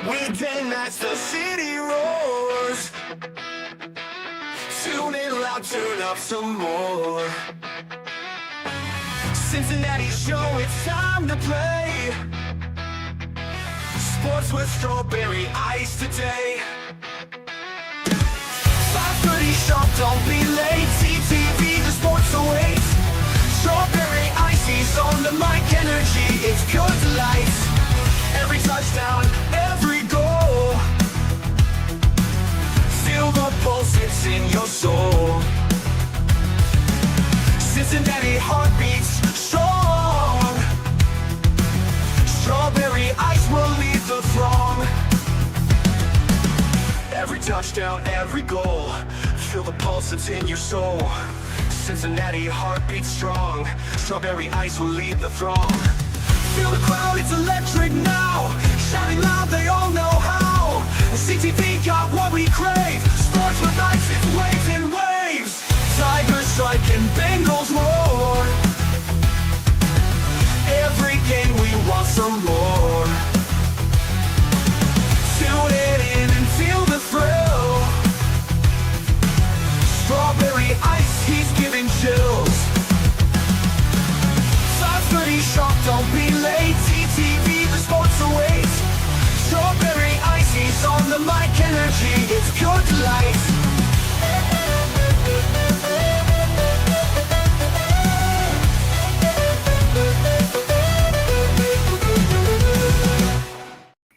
We dance as the city roars. Tune in loud, turn up some more. Cincinnati show, it's time to play. Sports with strawberry ice today. 5:30 sharp, don't be late. CTV, the sports awaits. Strawberry icy's on the mic, energy, it's pure delight. Every touchdown, every goal. Feel the pulse, it's in your soul. Cincinnati heartbeats strong. Strawberry ice will lead the throng. Every touchdown, every goal. Feel the pulse, it's in your soul. Cincinnati heartbeats strong. Strawberry ice will lead the throng. Feel the crowd, it's electric now. Shouting loud, they all know how. CTV got what we crave. Sports with ice, it's waves and waves. Tigers strike and Bengals roar. Every game we want some more. Tune it in and feel the thrill. Strawberry ice, he's giving chills. 5:30 sharp, don't be late. CTV, the sports awaits. Strawberry ice, he's on the mic, energy, it's pure delight.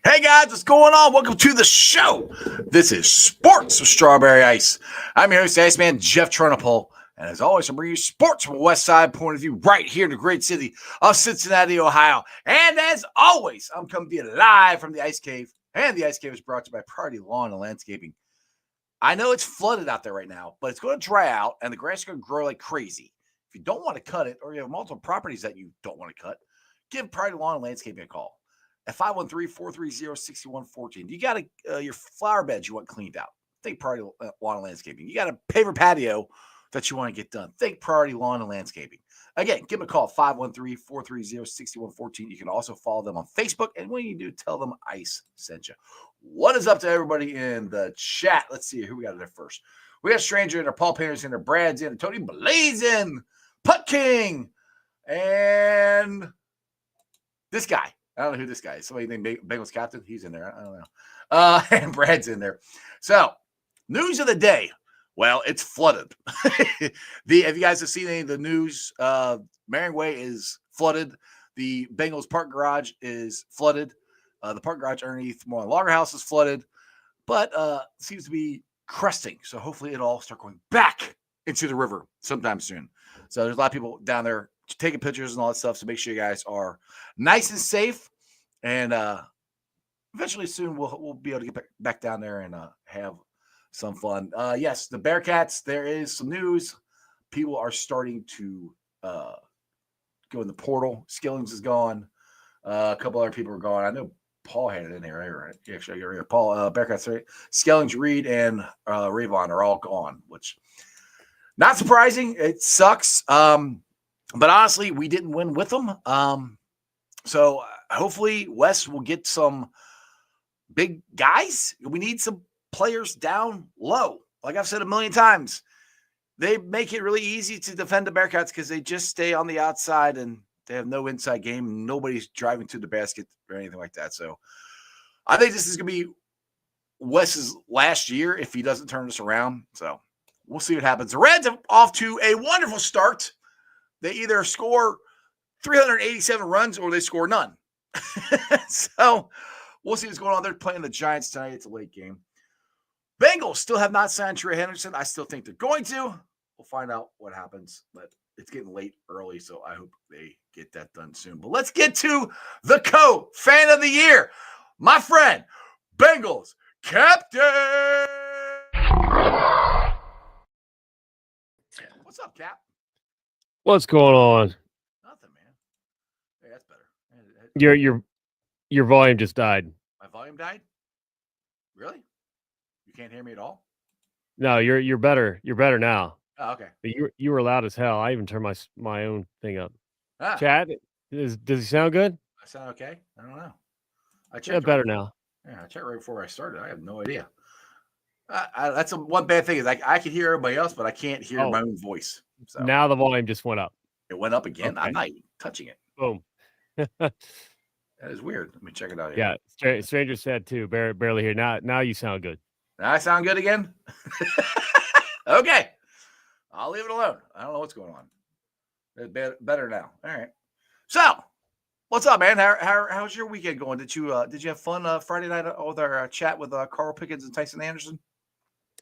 Hey guys, what's going on? Welcome to the show. This is Sports with Strawberry Ice. I'm your host, Iceman Jeff Turnipole. And as always, I'm bringing you sports from a West Side point of view right here in the great city of Cincinnati, Ohio. And as always, I'm coming to you live from the Ice Cave. And the Ice Cave is brought to you by Priority Lawn and Landscaping. I know it's flooded out there right now, but it's going to dry out and the grass is going to grow like crazy. If you don't want to cut it or you have multiple properties that you don't want to cut, give Priority Lawn and Landscaping a call at 513-430-6114. You got your flower beds you want cleaned out. Think Priority Lawn and Landscaping. You got a paver patio that you want to get done. Think Priority Lawn and Landscaping. Again, give them a call, 513-430-6114. You can also follow them on Facebook. And when you do, tell them Ice sent you. What is up to everybody in the chat? Let's see who we got there first. We got Stranger in there, Paul Painter's in there, Brad's in, Tony Blazin, Putt King, and this guy. I don't know who this guy is. Somebody named Bengals captain. He's in there. I don't know. And Brad's in there. So, news of the day. Well, it's flooded. If you guys have seen any of the news, Marion Way is flooded. The Bengals park garage is flooded. The park garage underneath Moreland Logger House is flooded. But seems to be cresting. So, hopefully, it'll all start going back into the river sometime soon. So, there's a lot of people down there taking pictures and all that stuff. So, make sure you guys are nice and safe. And eventually soon we'll be able to get back down there and have some fun. Yes, the Bearcats, there is some news. People are starting to go in the portal. Skillings is gone. A couple other people are gone. I know Paul had it in there, right? Actually, you're here. Paul, Bearcats, right? Skillings, Reed, and Ravon are all gone, which not surprising. It sucks. But honestly, we didn't win with them. So hopefully West will get some big guys. We need some players down low. Like I've said a million times, they make it really easy to defend the Bearcats because they just stay on the outside and they have no inside game. Nobody's driving to the basket or anything like that. So I think this is going to be West's last year if he doesn't turn this around. So we'll see what happens. The Reds are off to a wonderful start. They either score 387 runs or they score none. So we'll see what's going on. They're playing the Giants tonight. It's a late game. Bengals still have not signed Trey Hendrickson. I still think they're going to. We'll find out what happens, but it's getting late early, so I hope they get that done soon. But let's get to the fan of the year, my friend, Bengals captain. What's up, Cap? What's going on? Nothing, man. Hey, that's better. Your volume just died. My volume died? Really? You can't hear me at all? No, you're better. You're better now. Oh, okay. But you were loud as hell. I even turned my own thing up. Ah, Chad, does he sound good? I sound okay? I don't know. I checked. Yeah, better now. Yeah, I checked right before I started. I have no idea. That's one bad thing is I can hear everybody else, but I can't hear my own voice. So Now the volume just went up. it went up again. Okay. I'm not even touching it. Boom. That is weird. Let me check it out Yeah, here. stranger said too. Barely here. Now you sound good. Now I sound good again? Okay. I'll leave it alone. I don't know what's going on. It's better now. All right. So, what's up, man? How's your weekend going? Did you have fun Friday night with our chat with Carl Pickens and Tyson Anderson?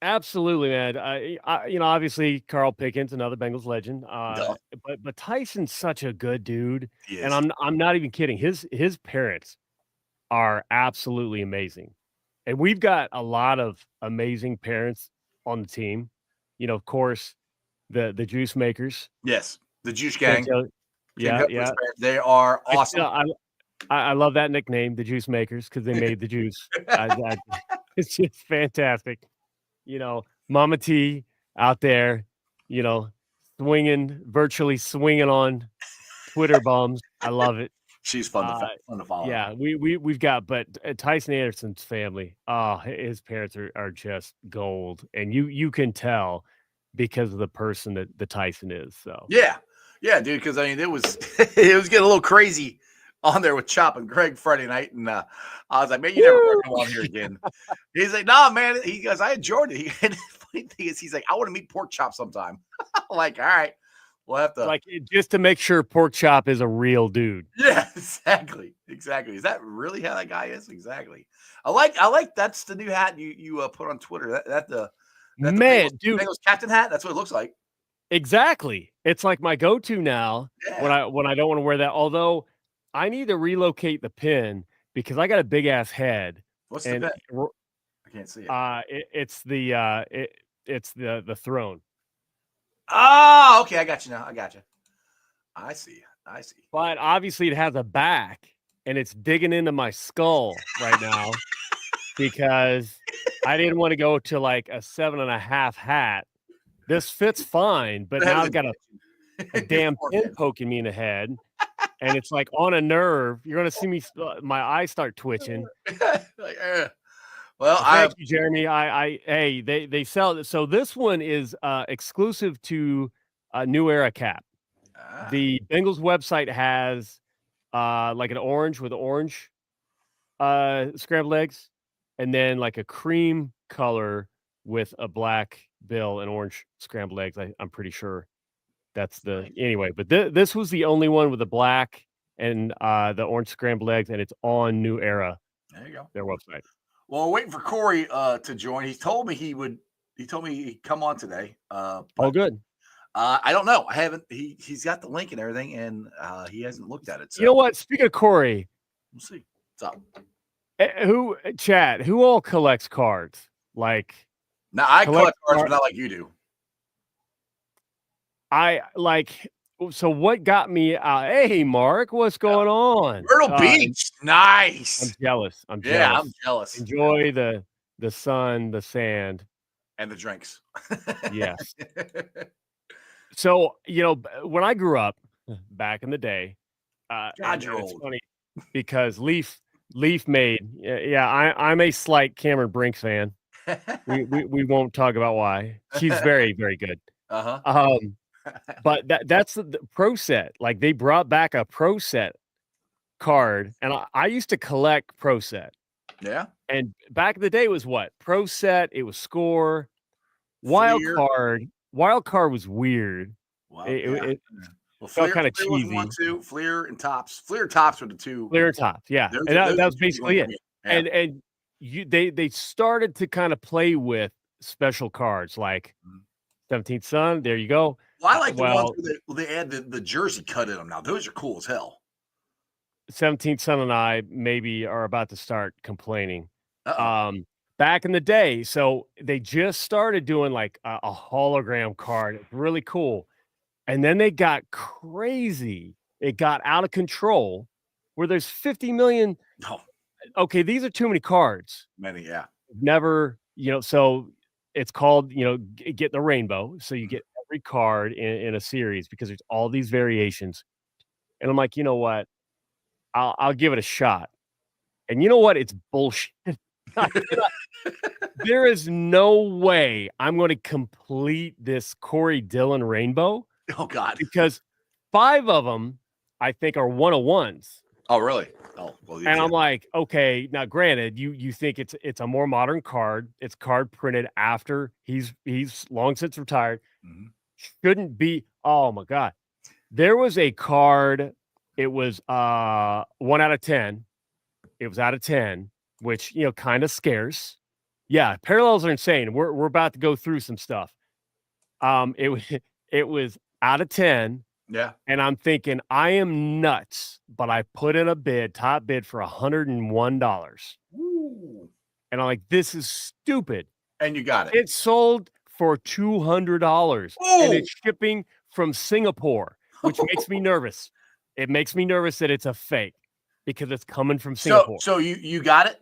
Absolutely, man. Obviously Carl Pickens, another Bengals legend. Duh. But Tyson's such a good dude, He and is. I'm not even kidding. His parents are absolutely amazing, and we've got a lot of amazing parents on the team. Of course, the juice makers. Yes. The Juice Gang. Yeah. They are awesome. I love that nickname, the juice makers, because they made the juice. It's just fantastic. Mama T out there, virtually swinging on Twitter bums. I love it. She's fun to follow. Yeah, we've got, but Tyson Anderson's family, his parents are just gold, and you can tell because of the person that the Tyson is. So Yeah, dude. Because I mean, it was it was getting a little crazy on there with Chop and Greg Friday night, and I was like, man, you never want to come on here again. He's like, nah, man. He goes, I enjoyed it. And the funny thing is, he's like, I want to meet Pork Chop sometime. I'm like, all right, we'll have to just to make sure Pork Chop is a real dude. Yeah, exactly. Is that really how that guy is? Exactly. I like that's the new hat you put on Twitter. That's the dude, Bengals captain hat. That's what it looks like. Exactly. It's like my go-to now Yeah. when I don't want to wear that. Although I need to relocate the pin because I got a big ass head. What's the bet? I can't see it. It's the throne. Oh, okay. I got you now. I got you. I see. But obviously it has a back and it's digging into my skull right now because I didn't want to go to like a 7.5 hat. This fits fine, but now I've got a damn pin poking me in the head, and it's like on a nerve. You're gonna see me, my eyes start twitching. Well, thank you, Jeremy. Hey, they sell it. So this one is exclusive to New Era Cap. The Bengals website has like an orange with orange scrambled eggs, and then like a cream color with a black bill and orange scrambled eggs. I'm pretty sure that's anyway. But this was the only one with the black and the orange scrambled eggs, and it's on New Era. There you go. Their website. Well, waiting for Cory to join. He told me he'd come on today. Good. I don't know. I haven't. He's got the link and everything, and he hasn't looked at it. So. You know what? Speaking of Cory, we'll see. What's up? Who all collects cards? Like, now I collect cards, but not like you do. So what got me out? Hey, Mark, what's going on? Myrtle Beach, nice. I'm jealous. Yeah, I'm jealous. Enjoy the sun, the sand, and the drinks. Yes. So when I grew up back in the day, it's funny because Leaf made. Yeah, I'm a slight Cameron Brinks fan. we won't talk about why. She's very, very good. But that's the pro set. Like they brought back a pro set card, and I used to collect pro set. Yeah. And back in the day, it was what? Pro set. It was score. Wild card was weird. Wow. It felt kind of cheesy. Fleer and Tops. Fleer Tops were the two. Fleer Tops, yeah. And that was basically it. Yeah. And they started to kind of play with special cards like 17th Son. There you go. Well, I like the ones where they add the jersey cut in them now. Those are cool as hell. 17th Son and I maybe are about to start complaining. Back in the day, so they just started doing like a hologram card. It's really cool. And then they got crazy. It got out of control where there's 50 million. No. Okay, these are too many cards. Many, yeah. Never, so it's called, get the rainbow. So you get every card in a series because there's all these variations. And I'm like, you know what? I'll give it a shot. And you know what? It's bullshit. There is no way I'm going to complete this Cory Dillon rainbow. Oh, God. Because 5 of them, I think, are 101s. Oh, really? Oh, well. And I'm like, okay, now granted, you think it's a more modern card. It's card printed after he's long since retired. Mm-hmm. Shouldn't be. Oh my God. There was a card. It was 1 out of 10. It was out of 10, which, kind of scarce. Yeah, parallels are insane. We're about to go through some stuff. It was out of 10. Yeah. And I'm thinking, I am nuts, but I put in a top bid for $101. Ooh. And I'm like, this is stupid. And you got it. It sold for $200. And it's shipping from Singapore, which makes me nervous. It makes me nervous that it's a fake because it's coming from Singapore. So you got it?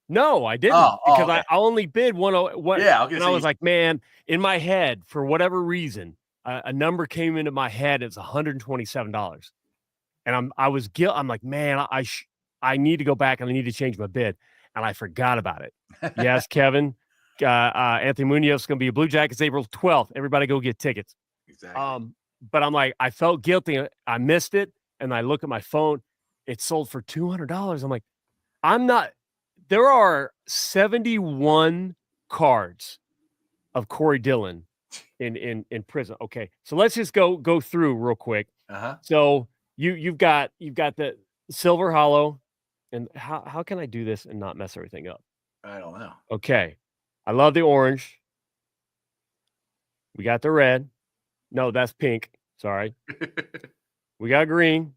No, I didn't, because I only bid 101. Yeah, and I was like, man, in my head, for whatever reason, a number came into my head. It's $127, and I'm like, man, I need to go back and I need to change my bid, and I forgot about it. Yes, Kevin, Anthony Munoz is going to be a Blue Jackets April 12th. Everybody go get tickets. Exactly. But I'm like, I felt guilty. I missed it, and I look at my phone. It sold for $200. I'm like, I'm not. There are 71 cards of Cory Dillon in prison. Okay, so let's just go through real quick. So you've got the silver hollow, and how can I do this and not mess everything up? I don't know. Okay, I love the orange. We got the red. No, that's pink. Sorry. We got green.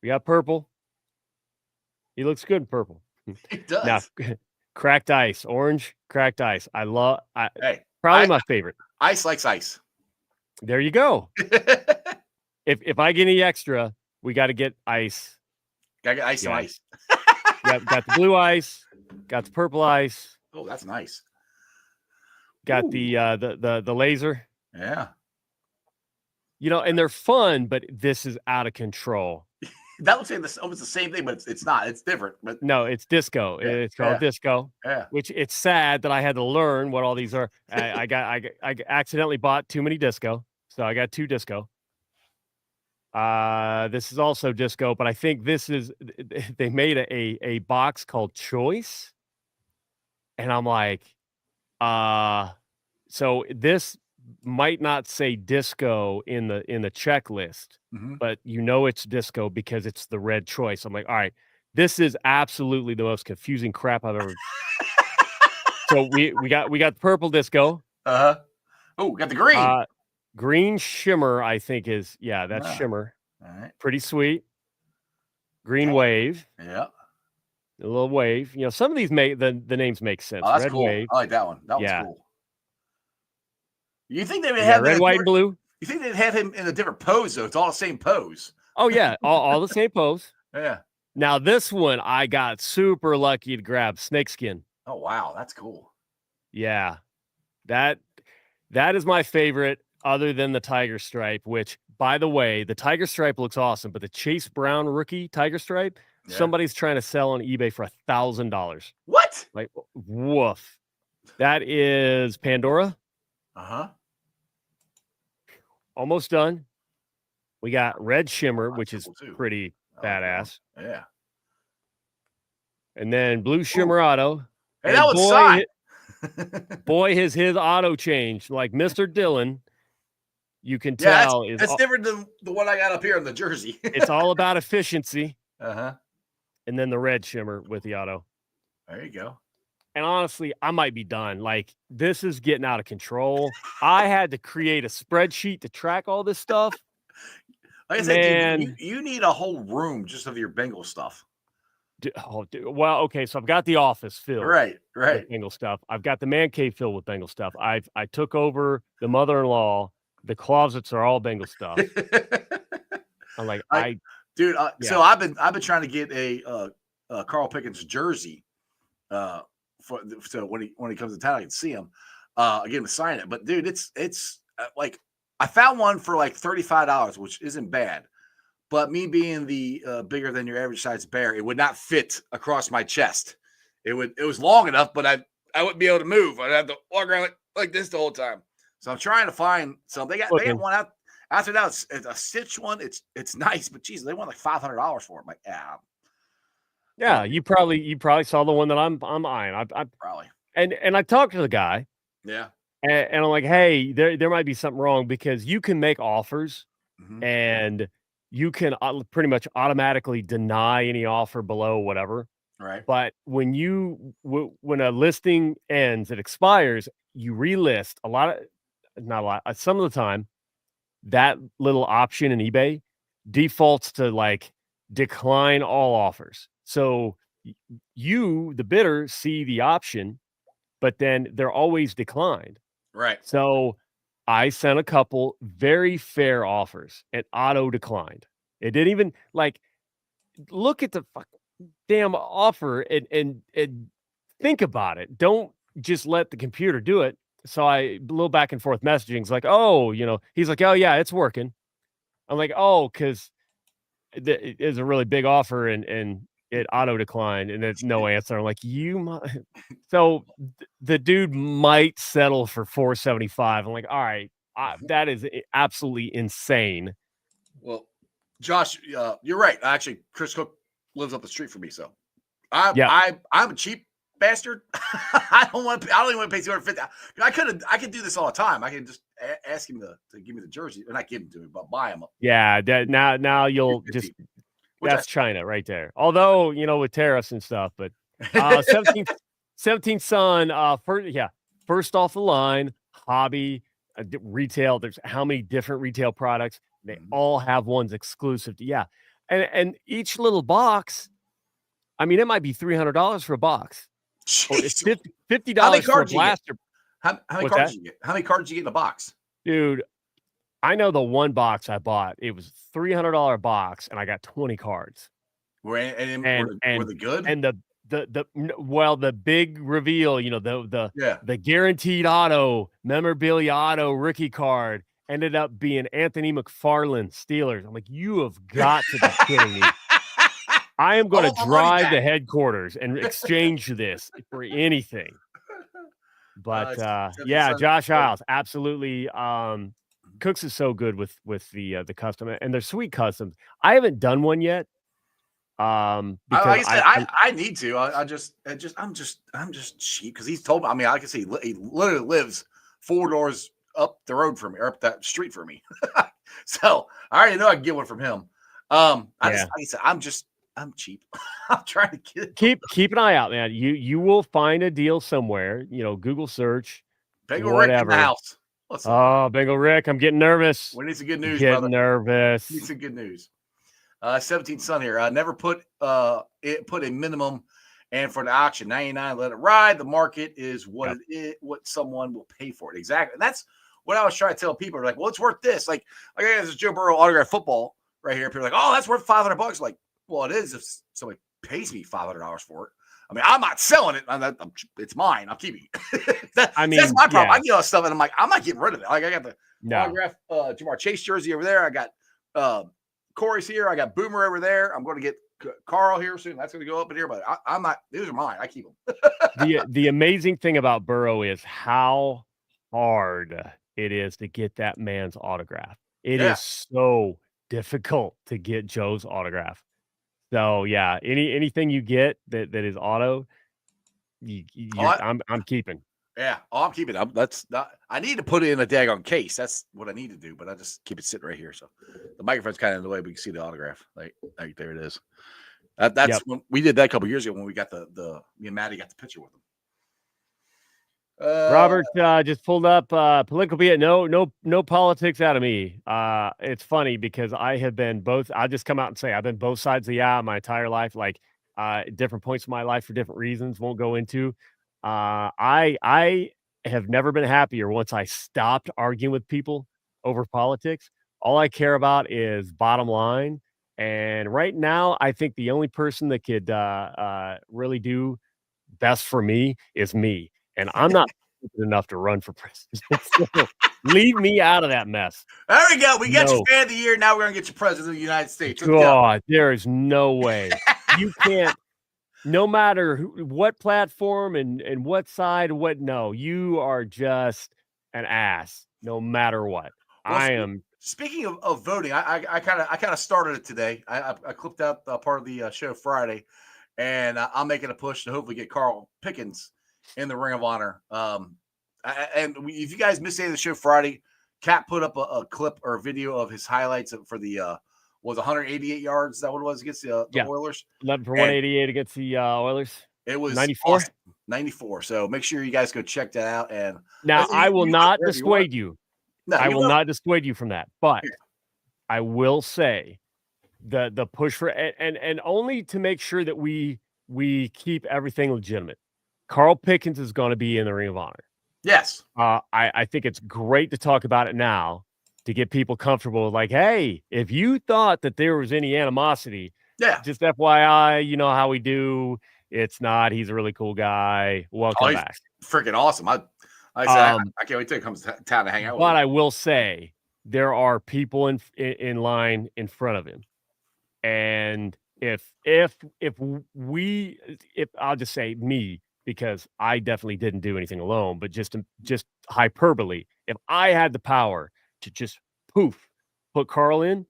We got purple. He looks good in purple. He does. Now, cracked ice, orange, cracked ice. Probably my favorite. Ice likes ice. There you go. If I get any extra, we got to get ice. Gotta get ice and ice. Yep, got the blue ice, got the purple ice. Oh, that's nice. Got the laser. Yeah. And they're fun, but this is out of control. That would say this almost the same thing, but it's not. It's different. But no, it's disco. Yeah. It's called disco. Yeah. Which it's sad that I had to learn what all these are. I accidentally bought too many disco, so I got 2 disco. This is also disco, but I think they made a box called Choice, and I'm like, so this might not say disco in the checklist, but it's disco because it's the red choice. I'm like, all right, this is absolutely the most confusing crap I've ever. So we got the purple disco. Oh, got the green. Green shimmer, I think that's shimmer. All right, pretty sweet. Green wave. Yeah, a little wave. Some of these the names make sense. Oh, that's red cool. wave. I like that one. That one's cool. You think they would have red, white, and blue? You think they'd have him in a different pose though? It's all the same pose. Oh yeah, all the same pose. Yeah. Now this one I got super lucky to grab snakeskin. Oh wow, that's cool. Yeah, that is my favorite, other than the tiger stripe. Which, by the way, the tiger stripe looks awesome, but the Chase Brown rookie tiger stripe, somebody's trying to sell on eBay for $1,000. What? Like, woof. That is Pandora. Almost done. We got red shimmer, which is pretty badass. Yeah. And then blue shimmer auto. Hey, that was signed. Boy, his auto changed. Like Mr. Dillon, you can tell. That's different than the one I got up here in the jersey. It's all about efficiency. And then the red shimmer with the auto. There you go. And honestly, I might be done. Like, this is getting out of control. I had to create a spreadsheet to track all this stuff. Like I said, dude, you need a whole room just of your Bengal stuff. Well, okay, so I've got the office filled. Right. With Bengal stuff. I've got the man cave filled with Bengal stuff. I took over the mother-in-law. The closets are all Bengal stuff. I'm like, So I've been trying to get a Carl Pickens jersey. So when he comes to town, I can see him. I get him to sign it. But dude, it's like I found one for like $35, which isn't bad. But me being the bigger than your average size bear, it would not fit across my chest. It was long enough, but I wouldn't be able to move. I'd have to walk around like this the whole time. So I'm trying to find some. They got one out. After that, it's a stitch one. It's nice, but geez, they want like $500 for it. I'm like, yeah, you probably saw the one that I'm eyeing. I probably. And I talked to the guy. Yeah. And I'm like, hey, there might be something wrong because you can make offers and you can pretty much automatically deny any offer below whatever. Right. But when when a listing ends, it expires, you relist some of the time, that little option in eBay defaults to like decline all offers. So you, the bidder, see the option, but then they're always declined. Right. So I sent a couple very fair offers and auto declined. It didn't even like look at the damn offer and think about it. Don't just let the computer do it. So a little back and forth messaging. It's like, oh, he's like, oh yeah, it's working. I'm like, oh, because it is a really big offer and it auto declined and there's no answer. I'm like, so the dude might settle for 475. I'm like, all right, that is absolutely insane. Well, Josh, you're right. Actually, Chris Cook lives up the street from me, so I'm a cheap bastard. I don't even want to pay $250. I could do this all the time. I can just ask him to give me the jersey, or not give him to me, but buy him. Yeah, now you'll just that's China right there. Although with tariffs and stuff, but 17th son, first off the line, hobby, retail. There's how many different retail products? They all have ones exclusive to and each little box. I mean, it might be $300 for a box. Or it's $50 for a blaster. How many cards did you get? How many cards did you get in a box? Dude, I know the one box I bought, it was $300 box, and I got 20 cards. Were they good? And the big reveal, the guaranteed auto, memorabilia auto rookie card ended up being Anthony McFarland Steelers. I'm like, you have got to be kidding me. I am going to drive to headquarters and exchange this for anything. But Josh Isles, absolutely. Cooks is so good with the custom, and they're sweet customs. I haven't done one yet. Because I need to. I'm just cheap because he's told me. I mean, I can see he literally lives 4 doors up the road from me, or up that street from me. So I already know I can get one from him. I'm cheap. I'm trying to get it. Keep an eye out, man. You will find a deal somewhere. Google search. Bengal Rick in the house. Bengal Rick, I'm getting nervous. We need some good news, brother. Getting nervous. Need some good news. 17th son here. Never put a minimum, and for the auction, 99, let it ride. The market is what what someone will pay for it. Exactly. And that's what I was trying to tell people. They're like, well, it's worth this. Like I got this Joe Burrow autograph football right here. People are like, oh, that's worth $500. Like, well, it is if somebody pays me $500 for it. I mean, I'm not selling it. It's mine. I'm keeping it. That's my problem. I get all this stuff, and I'm like, I'm not getting rid of it. Like, I got the autograph Jamar Chase jersey over there. I got Corey's here. I got Boomer over there. I'm going to get Carl here soon. That's going to go up in here, but I'm not. These are mine. I keep them. The amazing thing about Burrow is how hard it is to get that man's autograph. It is so difficult to get Joe's autograph. So anything you get that is auto, I'm keeping. Yeah, I'm keeping it. I need to put it in a daggone case. That's what I need to do, but I just keep it sitting right here. So the microphone's kind of in the way, but you can see the autograph. Like there it is. That's when we did that a couple years ago when we got me and Maddie got the picture with them. Robert just pulled up political BS. No politics out of me. It's funny because I have been both. I'll just come out and say I've been both sides of the aisle my entire life, like different points of my life for different reasons. Won't go into. I have never been happier once I stopped arguing with people over politics. All I care about is bottom line. And right now, I think the only person that could really do best for me is me. And I'm not enough to run for president. So Leave me out of that mess. There we go. We got No. you fan of the year. Now we're going to get you president of the United States. Let's go. God, there is no way. You can't, no matter what platform and what side, no, you are just an ass no matter what. Well, speaking of voting, I kind of started it today. I clipped out part of the show Friday, and I'm making a push to hopefully get Carl Pickens in the Ring of Honor. And if you guys missed any of the show Friday, Cat put up a clip or a video of his highlights for the was 188 yards. Is that what it was against the Oilers? 11 for 188 against the Oilers. It was 94. Awesome. 94. So make sure you guys go check that out. And now I will not dissuade you. No, I will not dissuade you from that, but I will say the push for and only to make sure that we keep everything legitimate. Carl Pickens is going to be in the Ring of Honor. Yes. I think it's great to talk about it now to get people comfortable. Like, hey, if you thought that there was any animosity, just FYI, you know how we do. It's not. He's a really cool guy. Welcome back. Freaking awesome. I can't wait till he comes to town to hang out with him. But I will say there are people in line in front of him. And if I'll just say me, because I definitely didn't do anything alone, but just hyperbole. If I had the power to just put Carl in,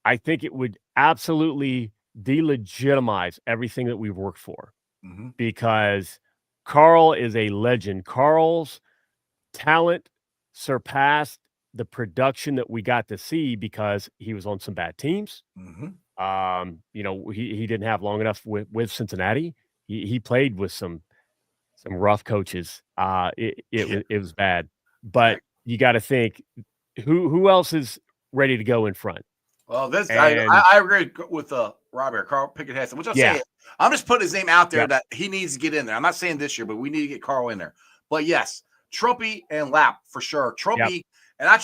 I think it would absolutely delegitimize everything that we've worked for, because Carl is a legend. Carl's talent surpassed the production that we got to see because he was on some bad teams. You know, he didn't have long enough with Cincinnati. He played with some rough coaches. It was bad, but you got to think who else is ready to go in front. Well, I agree with Robert Carl Pickett, which I'm saying. I'm just putting his name out there that he needs to get in there. I'm not saying this year, but we need to get Carl in there. But yes, Trumpy and Lapp for sure. Trumpy and I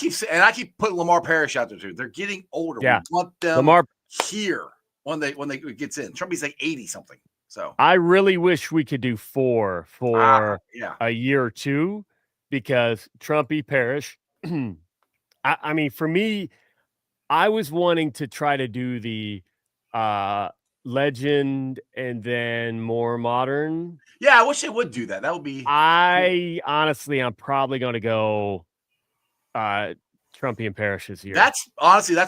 keep putting Lamar Parrish out there too. They're getting older. We want them here when they gets in. Trumpy's like 80 something. So I really wish we could do 4 for a year or two, because Trumpy, Parrish. I mean, for me, I was wanting to try to do the legend and then more modern. Yeah, I wish they would do that. That would be. Honestly, I'm probably going to go Trumpy and Parrish this year. That's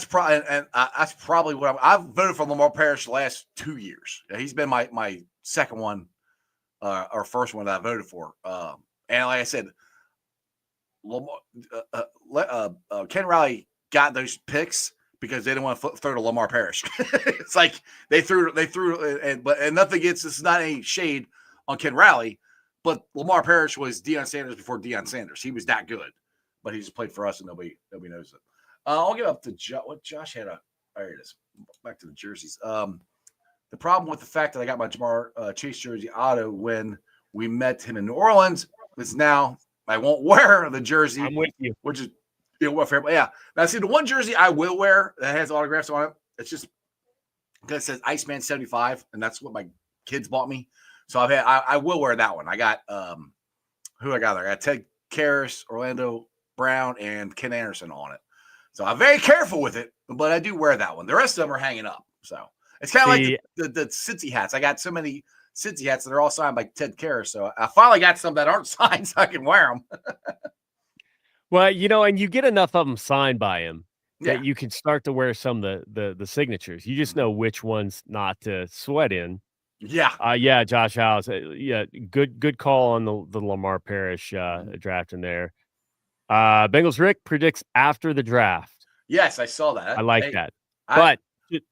probably what I've voted for Lamar Parrish the last 2 years. He's been my second one or first one that I voted for. And like I said, Ken Riley got those picks because they didn't want to throw to Lamar Parrish. It's like they threw, and nothing against, this is not any shade on Ken Riley, but Lamar Parrish was Deion Sanders before Deion Sanders. He was that good, but he just played for us and nobody knows it. I'll give up to what Josh had. There it is. Back to the jerseys. The problem with the fact that I got my Jamar Chase jersey auto when we met him in New Orleans is now I won't wear the jersey. I'm with you. Which is fair. But yeah. Now see, the one jersey I will wear that has autographs on it, it's just because it says Iceman 75, and that's what my kids bought me. So I will wear that one. I got who I got there. I got Ted Karras, Orlando Brown, and Ken Anderson on it. So I'm very careful with it, but I do wear that one. The rest of them are hanging up. So it's kind of like the Cincy hats. I got so many Cincy hats that are all signed by Ted Karras. So I finally got some that aren't signed so I can wear them. Well, you know, and you get enough of them signed by him that you can start to wear some of the signatures. You just know which ones not to sweat in. Yeah. Josh House. Good call on the Lamar Parrish draft in there. Bengals Rick predicts after the draft. Yes, I saw that. I like that. But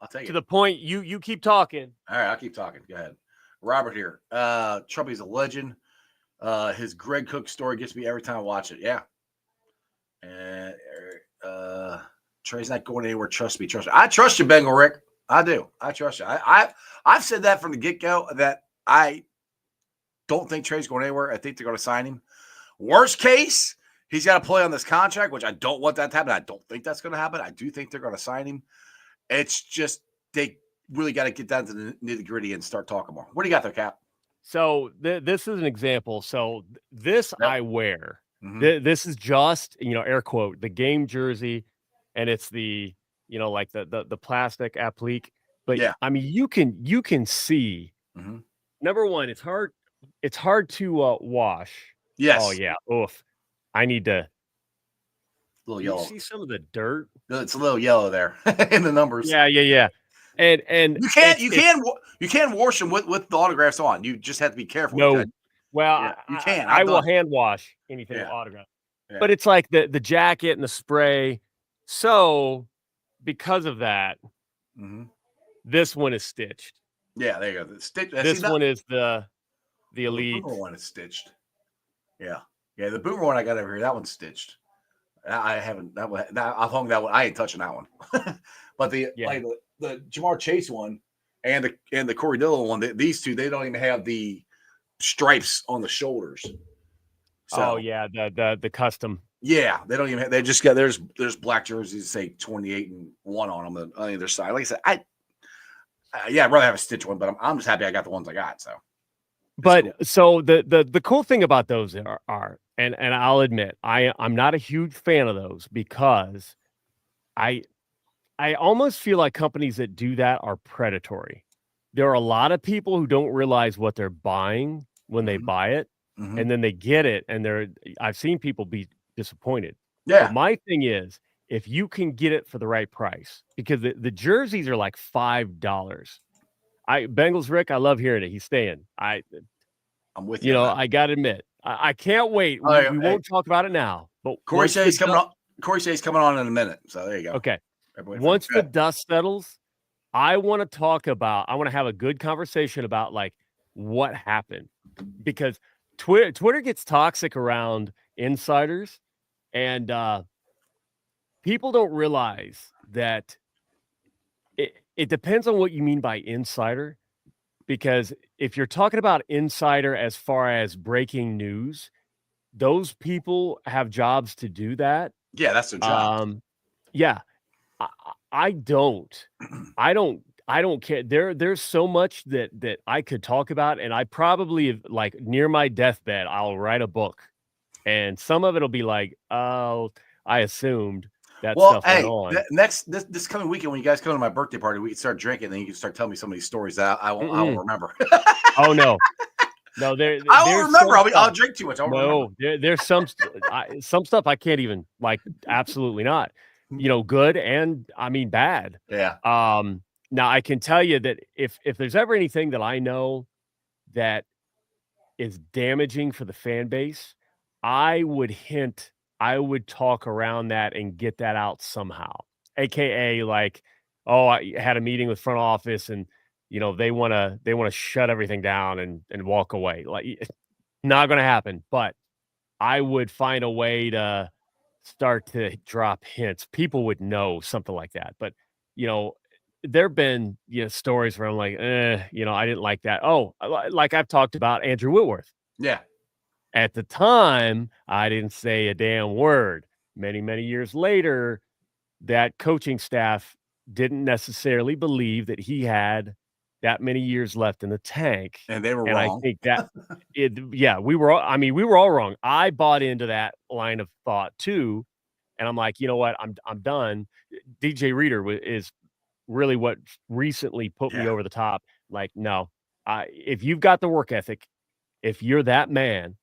I'll take to the point, you keep talking. All right, I'll keep talking. Go ahead. Robert here. Trumpy's a legend. His Greg Cook story gets me every time I watch it. Yeah. And Trey's not going anywhere. Trust me. I trust you, Bengal Rick. I do. I trust you. I've said that from the get-go that I don't think Trey's going anywhere. I think they're going to sign him. Worst case, he's got to play on this contract, which I don't want that to happen. I don't think that's going to happen. I do think they're going to sign him. It's just they really got to get down to the nitty-gritty and start talking more. What do you got there, Cap? So this is an example. So this I wear. This is just, air quote, the game jersey, and it's the, like the plastic applique. But Yeah. I mean, you can see. Number one, it's hard to wash. Yes. Oh yeah. Oof. I need to. A little You yellow. see some of the dirt. It's a little yellow there in the numbers. Yeah. And you can wash them with the autographs on. You just have to be careful. No. Well, yeah, you can. I will hand wash anything with autograph. Yeah. But it's like the jacket and the spray. So because of that, this one is stitched. Yeah, there you go. This one is the elite. The Boomer one is stitched. Yeah. The Boomer one I got over here, that one's stitched. I haven't. I've hung that one. I ain't touching that one. But the Jamar Chase one and the Cory Dillon one, these two, they don't even have the stripes on the shoulders. So, the custom. Yeah, they don't even have, they just got there's black jerseys say 28 and 1 on them on either side. Like I said, I'd rather have a stitch one, but I'm just happy I got the ones I got. So, but cool. So the cool thing about those are and I'll admit I'm not a huge fan of those because I almost feel like companies that do that are predatory. There are a lot of people who don't realize what they're buying when they buy it, and then they get it, and I've seen people be disappointed. Yeah. But my thing is, if you can get it for the right price, because the jerseys are like $5. Bengals Rick, I love hearing it. He's staying. I'm with you. I gotta admit, I can't wait. We won't talk about it now. But Cory says coming on. Cory says coming on in a minute. So there you go. Okay. Once the dust settles, I want to have a good conversation about like what happened, because Twitter gets toxic around insiders, and people don't realize that it depends on what you mean by insider, because if you're talking about insider as far as breaking news, those people have jobs to do that. Yeah, that's their job. I don't care. There's so much that I could talk about, and I probably, like, near my deathbed, I'll write a book, and some of it'll be like, oh, I assumed that stuff went on. This coming weekend, when you guys come to my birthday party, we can start drinking, and then you can start telling me some of these stories that I won't remember. Oh no. No, I won't remember. I'll drink too much. There's some stuff I can't even, like, absolutely not. Good and I mean bad. Yeah. Now I can tell you that if there's ever anything that I know that is damaging for the fan base, I would talk around that and get that out somehow. AKA, like, oh, I had a meeting with front office and they want to shut everything down and walk away. Like, not going to happen, but I would find a way to start to drop hints. People would know something like that. But, there've been, stories where I'm like, I didn't like that. Oh, like I've talked about Andrew Whitworth. Yeah. At the time, I didn't say a damn word. Many, many years later, that coaching staff didn't necessarily believe that he had that many years left in the tank. And they were wrong. I think that we were all wrong. I bought into that line of thought too. And I'm like, you know what? I'm done. DJ Reader is really what recently put me over the top. Like, no, if you've got the work ethic, if you're that man,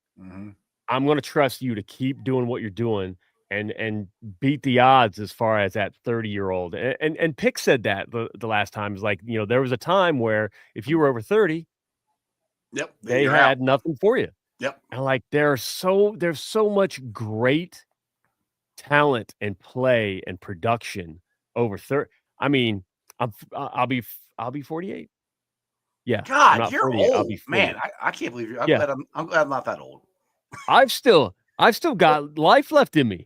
I'm going to trust you to keep doing what you're doing and beat the odds as far as that 30-year-old. And Pick said that the last time, is like, there was a time where if you were over 30, they had nothing for you. Yep. And like, there's so much great talent and play and production over 30. I mean, I'll be 48. Yeah. God, you're old, man. I can't believe you. I'm glad I'm not that old. I've still got life left in me.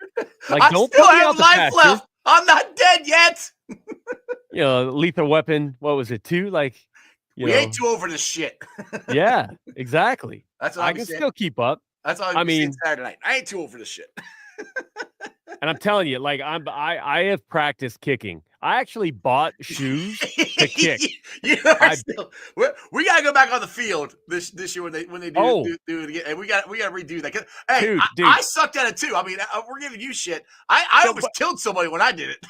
Like, I don't still put me have out the life pasture. left. I'm not dead yet. Lethal Weapon. What was it? 2? Like, we ain't too over this shit. Yeah, exactly. That's what I can still keep up. That's all I mean. Saturday night. I ain't too old for this shit. And I'm telling you, like, I have practiced kicking. I actually bought shoes to kick. We gotta go back on the field this year when they do it again, and we gotta redo that. Hey, Dude. I sucked at it too. I mean, we're giving you shit. I almost killed somebody when I did it.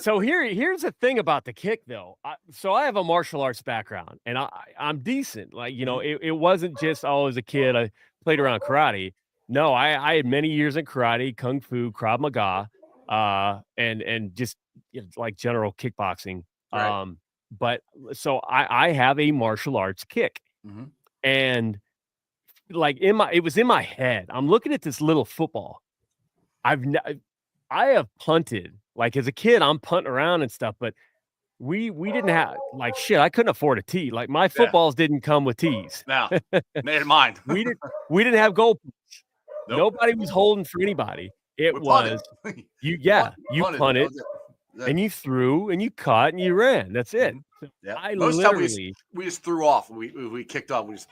So here's the thing about the kick, though. So I have a martial arts background, and I'm decent. Like, you know, it wasn't just as a kid I played around karate. No, I had many years in karate, kung fu, Krav Maga, and just like general kickboxing. Right. But so I have a martial arts kick, and like it was in my head. I'm looking at this little football. I have punted. Like as a kid, I'm punting around and stuff, but we didn't have like shit. I couldn't afford a tee. Like my footballs didn't come with tees. No, neither mine. we didn't have goal. Nope. Nobody was holding for anybody. It was you punted and you threw and you caught and you ran. That's it. So I most literally we just threw off. We kicked off. We just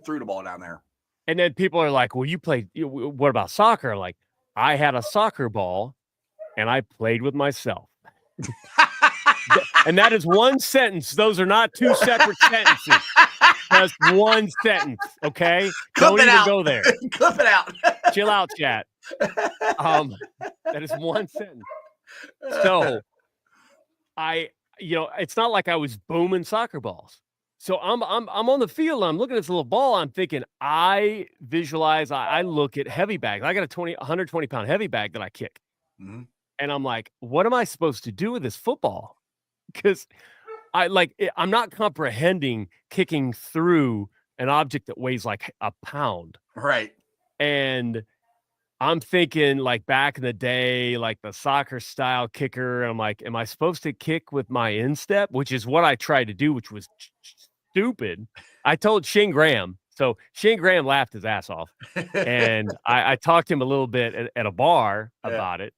threw the ball down there. And then people are like, "Well, you played. What about soccer?" Like I had a soccer ball, and I played with myself. And that is one sentence. Those are not two separate sentences. Just one sentence, okay? Don't even go there. Clip it out. Chill out, chat. That is one sentence. So it's not like I was booming soccer balls. So I'm on the field. I'm looking at this little ball. I'm thinking, I visualize. I look at heavy bags. I got a 120 pound heavy bag that I kick, and I'm like, what am I supposed to do with this football? Because I'm not comprehending kicking through an object that weighs like a pound. Right. And I'm thinking like back in the day, like the soccer style kicker. And I'm like, am I supposed to kick with my instep? Which is what I tried to do, which was stupid. I told Shane Graham. So Shane Graham laughed his ass off. And I talked to him a little bit at a bar about it.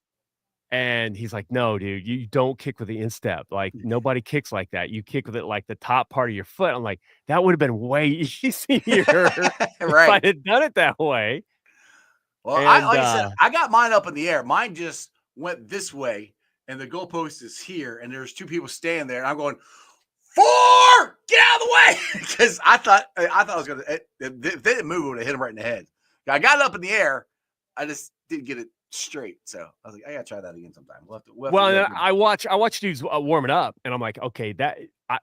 And he's like, no, dude, you don't kick with the instep. Like nobody kicks like that. You kick with it like the top part of your foot. I'm like, that would have been way easier if I had done it that way. Well, like I said, I got mine up in the air. Mine just went this way, and the goalpost is here, and there's two people standing there, and I'm going, 4, get out of the way, because I thought I was gonna. If they didn't move, it would have hit him right in the head. I got it up in the air. I just didn't get it straight. So I was like, I gotta try that again sometime. I watch dudes warming up, and I'm like, okay,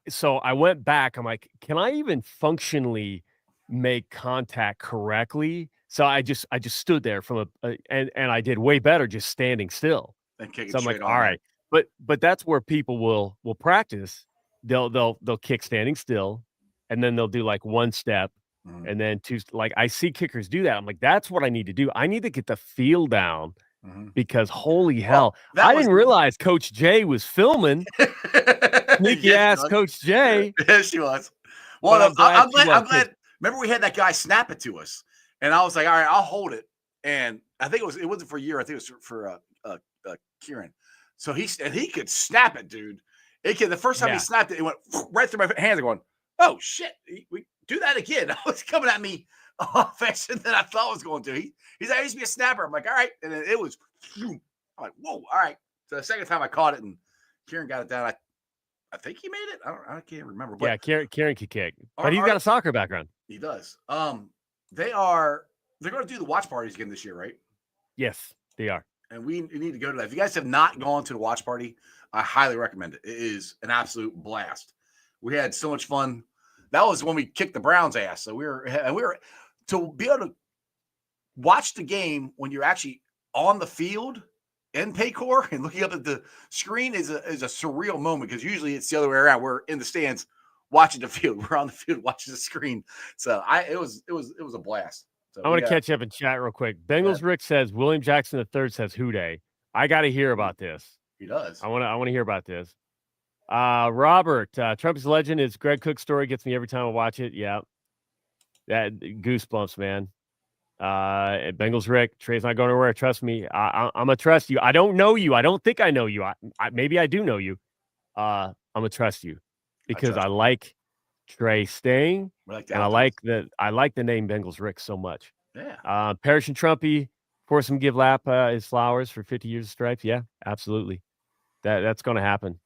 so I went back. I'm like, can I even functionally make contact correctly? So I just stood there and I did way better just standing still. So I'm like, all right, but that's where people will practice. They'll kick standing still, and then they'll do like one step. And then two, like I see kickers do that. I'm like, that's what I need to do. I need to get the feel down because holy hell, I didn't realize Coach Jay was filming. Sneaky ass Coach Jay. Yes, she was. Well, I'm glad. Remember, we had that guy snap it to us, and I was like, all right, I'll hold it. And I think it wasn't for a year. I think it was for Kieran. So he could snap it, dude. The first time he snapped it, it went right through my hands. Going, oh shit, we do that again. I was coming at me faster than I thought it was going to. He's like, I used to be a snapper. I'm like, all right. And then it was, I'm like, whoa, all right. So the second time I caught it and Kieran got it down, I think he made it. I can't remember. But yeah, Kieran can kick. But he's got a soccer background. He does. They're going to do the watch parties again this year, right? Yes, they are. And we need to go to that. If you guys have not gone to the watch party, I highly recommend it. It is an absolute blast. We had so much fun. That was when we kicked the Browns' ass. So we were to be able to watch the game when you're actually on the field in Paycor and looking up at the screen is a surreal moment, because usually it's the other way around. We're in the stands watching the field. We're on the field watching the screen. So it was a blast. So I want to catch up in chat real quick. Bengals Rick says William Jackson III says Houday. I got to hear about this. He does. I want to hear about this. Robert, Trump's legend is Greg Cook's story gets me every time I watch it. Yeah. That goosebumps, man. Bengals Rick, Trey's not going anywhere. Trust me. I'm going to trust you. I don't know you. I don't think I know you. Maybe I do know you. I'm going to trust you because I like Trey staying. I like the name Bengals Rick so much. Yeah. Parrish and Trumpy, force him to give Lap his flowers for 50 years of stripes. Yeah, absolutely. That's going to happen.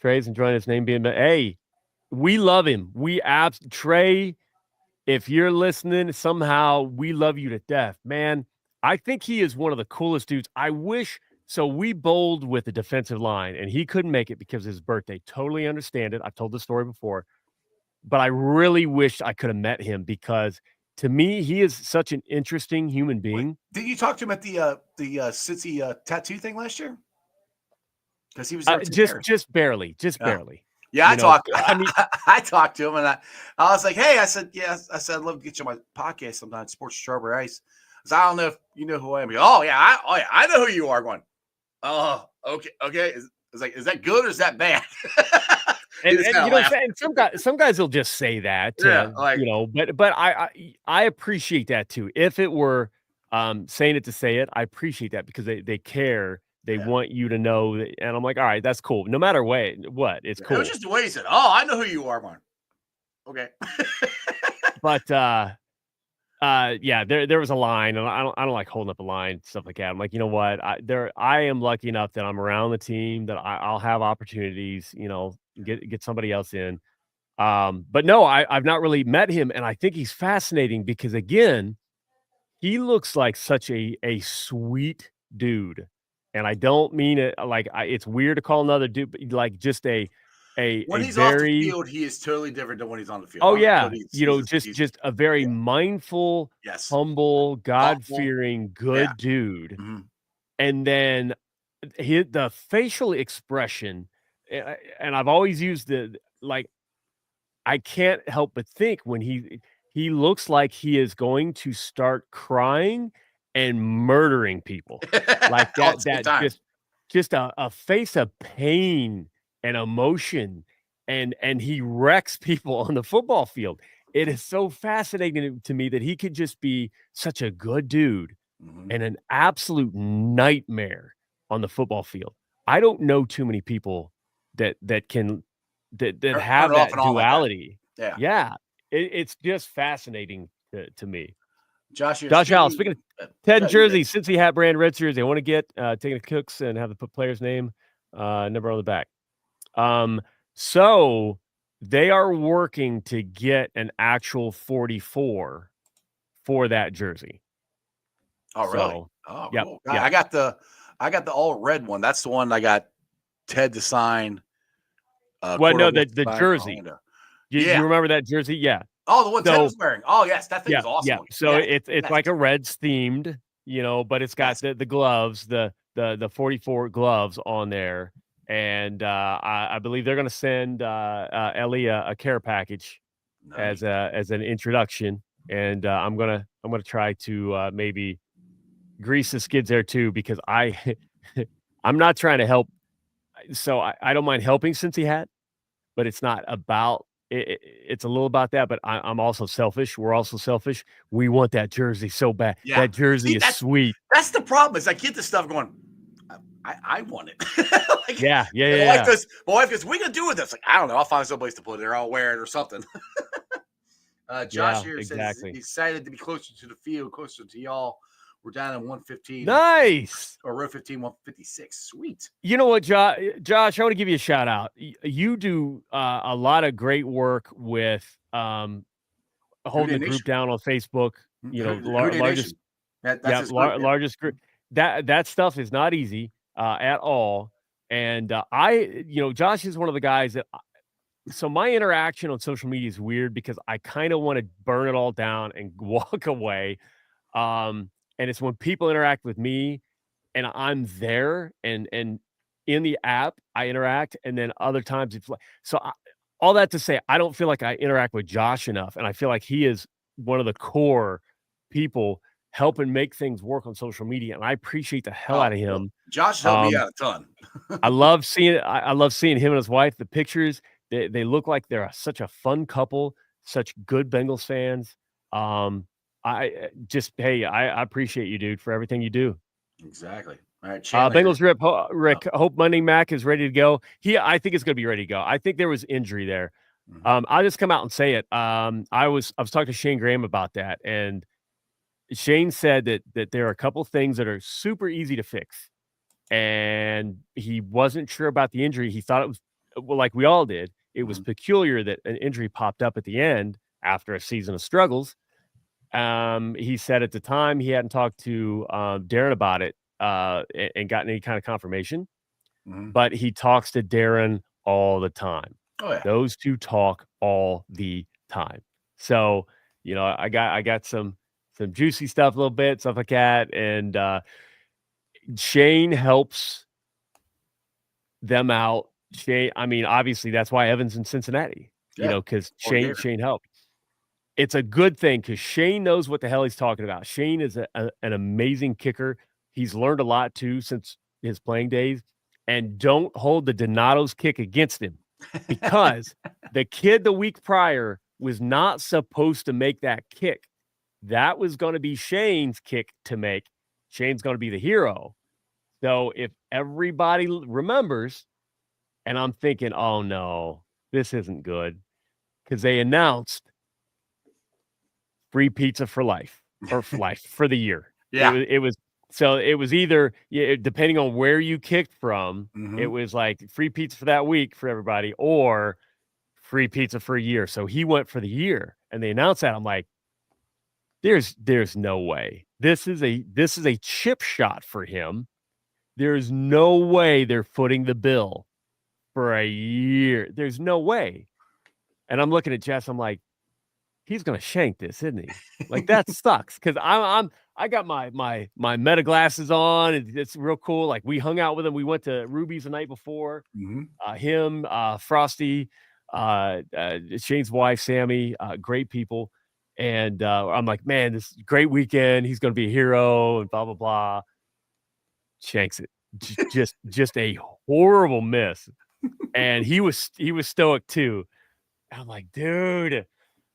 Trey's enjoying his name being. Hey, we love him. Trey. If you're listening, somehow we love you to death, man. I think he is one of the coolest dudes. I wish. So we bowled with the defensive line, and he couldn't make it because of his birthday. Totally understand it. I've told the story before, but I really wish I could have met him because to me, he is such an interesting human being. Did you talk to him at the Cincy tattoo thing last year? Because he was there just barely. Yeah, I talked. I mean, I talked to him, and I was like, "Hey," I said, I'd love to get you on my podcast sometime, Sports Strawberry Ice. I don't know if you know who I am. Oh yeah, I know who you are. Going, oh, okay. Is that good or is that bad? and you know, some guys will just say that, but I appreciate that too. If it were saying it to say it, I appreciate that because they care. They want you to know that, and I'm like, all right, that's cool. No matter what, it's cool. It was just the way he said, "Oh, I know who you are, man." Okay. But yeah, there was a line, and I don't like holding up a line, stuff like that. I'm like, you know what? I am lucky enough that I'm around the team that I'll have opportunities, get somebody else in. But no, I've not really met him, and I think he's fascinating because again, he looks like such a sweet dude. And I don't mean it like it's weird to call another dude, but like just when he's off the field, he is totally different than when he's on the field. Oh yeah, just a very mindful, humble, God-fearing, good dude. Mm-hmm. And then the facial expression, and I've always used I can't help but think when he looks like he is going to start crying and murdering people like that just a face of pain and emotion and he wrecks people on the football field. It is so fascinating to me that he could just be such a good dude and an absolute nightmare on the football field. I don't know too many people that have that duality. Like that. It's just fascinating to me. Josh Allen, speaking of Ted jersey, Cincy hat brand red series, they want to get taking the Cooks and have the player's name number on the back. So they are working to get an actual 44 for that jersey. Oh, really? Oh, yeah. Cool. I got the all red one. That's the one I got Ted to sign. The jersey. You remember that jersey? Yeah. Oh, the one Ted was wearing. Oh, yes, that thing is awesome. Yeah. So it's like a Reds themed, but it's got the gloves, the 44 gloves on there, and I believe they're going to send Ellie a care package as an introduction, and I'm gonna try to maybe grease the skids there too because I'm not trying to help, so I don't mind helping Cincy hat, but it's not about. It's a little about that, but I'm also selfish. We're also selfish. We want that jersey so bad. Yeah. That jersey is sweet. That's the problem. Is I get this stuff going. I want it. Yeah. My wife goes, "What are you gonna do with this?" Like, I don't know. I'll find someplace to put it there. I'll wear it or something. Josh here says he's excited to be closer to the field, closer to y'all. We're down in 115. Nice. Or row 15, 156. Sweet. You know what, Josh? I want to give you a shout out. You do a lot of great work with holding the group down on Facebook. Largest largest group. That stuff is not easy at all. And Josh is one of the guys that. So my interaction on social media is weird because I kind of want to burn it all down and walk away. And it's when people interact with me and I'm there and in the app, I interact. And then other times it's like, all that to say, I don't feel like I interact with Josh enough. And I feel like he is one of the core people helping make things work on social media. And I appreciate the hell out of him. Josh helped me out a ton. I love seeing it. I love seeing him and his wife, the pictures. They look like they're such a fun couple, such good Bengals fans. I appreciate you, dude, for everything you do. Exactly. All right. Bengals Rick. Hope Money Mac is ready to go. I think it's going to be ready to go. I think there was injury there. I'll just come out and say it. I was talking to Shane Graham about that, and Shane said that there are a couple things that are super easy to fix, and he wasn't sure about the injury. He thought it was well, like we all did, it was peculiar that an injury popped up at the end after a season of struggles. He said at the time he hadn't talked to Darren about it and gotten any kind of confirmation, but he talks to Darren all the time. Oh yeah, those two talk all the time. So I got some juicy stuff, a little bit stuff like that, and Shane helps them out. Shane, I mean, obviously that's why Evan's in Cincinnati. Because Shane helped. It's a good thing because Shane knows what the hell he's talking about. Shane is an amazing kicker. He's learned a lot too since his playing days. And don't hold the Donato's kick against him because the kid the week prior was not supposed to make that kick. That was going to be Shane's kick to make. Shane's going to be the hero. So if everybody remembers, and I'm thinking, oh no, this isn't good, because they announced free pizza for life, or for the year. Yeah. It was either, depending on where you kicked from, it was like free pizza for that week for everybody, or free pizza for a year. So he went for the year, and they announced that. I'm like, there's no way. This is a chip shot for him. There's no way they're footing the bill for a year. There's no way. And I'm looking at Jess. I'm like, he's gonna shank this, isn't he? Like, that sucks, because I got my meta glasses on, and it's real cool. Like, we hung out with him. We went to Ruby's the night before. Him, Frosty, Shane's wife, Sammy, great people. And I'm like, man, this is a great weekend. He's gonna be a hero, and blah blah blah. Shanks it. Just a horrible miss. And he was stoic too. I'm like, dude.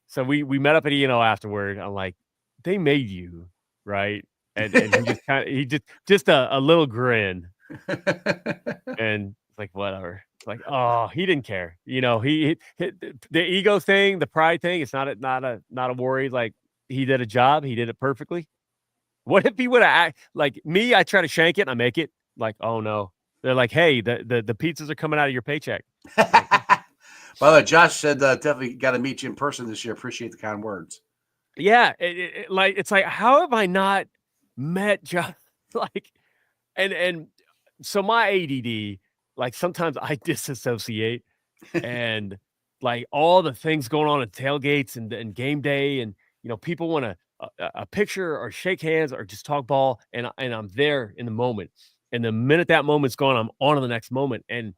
So we met up at E&O afterward. I'm like, they made you, right? And he just a little grin. And it's like, whatever. It's like, oh, he didn't care. He the ego thing, the pride thing, it's not a worry. Like, he did a job, he did it perfectly. What if he would have like me? I try to shank it and I make it. Like, oh no. They're like, hey, the pizzas are coming out of your paycheck. By the way, Josh said definitely got to meet you in person this year. Appreciate the kind words. Yeah, it's like, how have I not met Josh? Like, and so my ADD, like, sometimes I disassociate, and like all the things going on at tailgates and game day, and people want a picture or shake hands or just talk ball, and I'm there in the moment. And the minute that moment's gone, I'm on to the next moment. And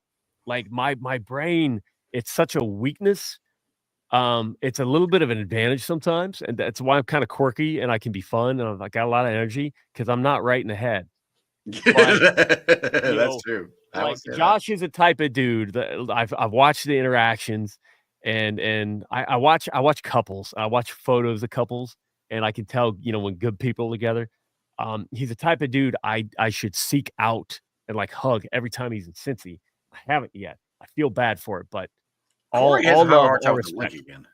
like my brain, it's such a weakness. It's a little bit of an advantage sometimes, and that's why I'm kind of quirky and I can be fun, and I got a lot of energy because I'm not right in the head. But, that's true. Like, Josh is a type of dude that I've watched the interactions, and I watch couples. I watch photos of couples, and I can tell when good people are together. He's the type of dude I should seek out and like hug every time he's in Cincy. I haven't yet. I feel bad for it, but Cory has a hard time with the respect. link again.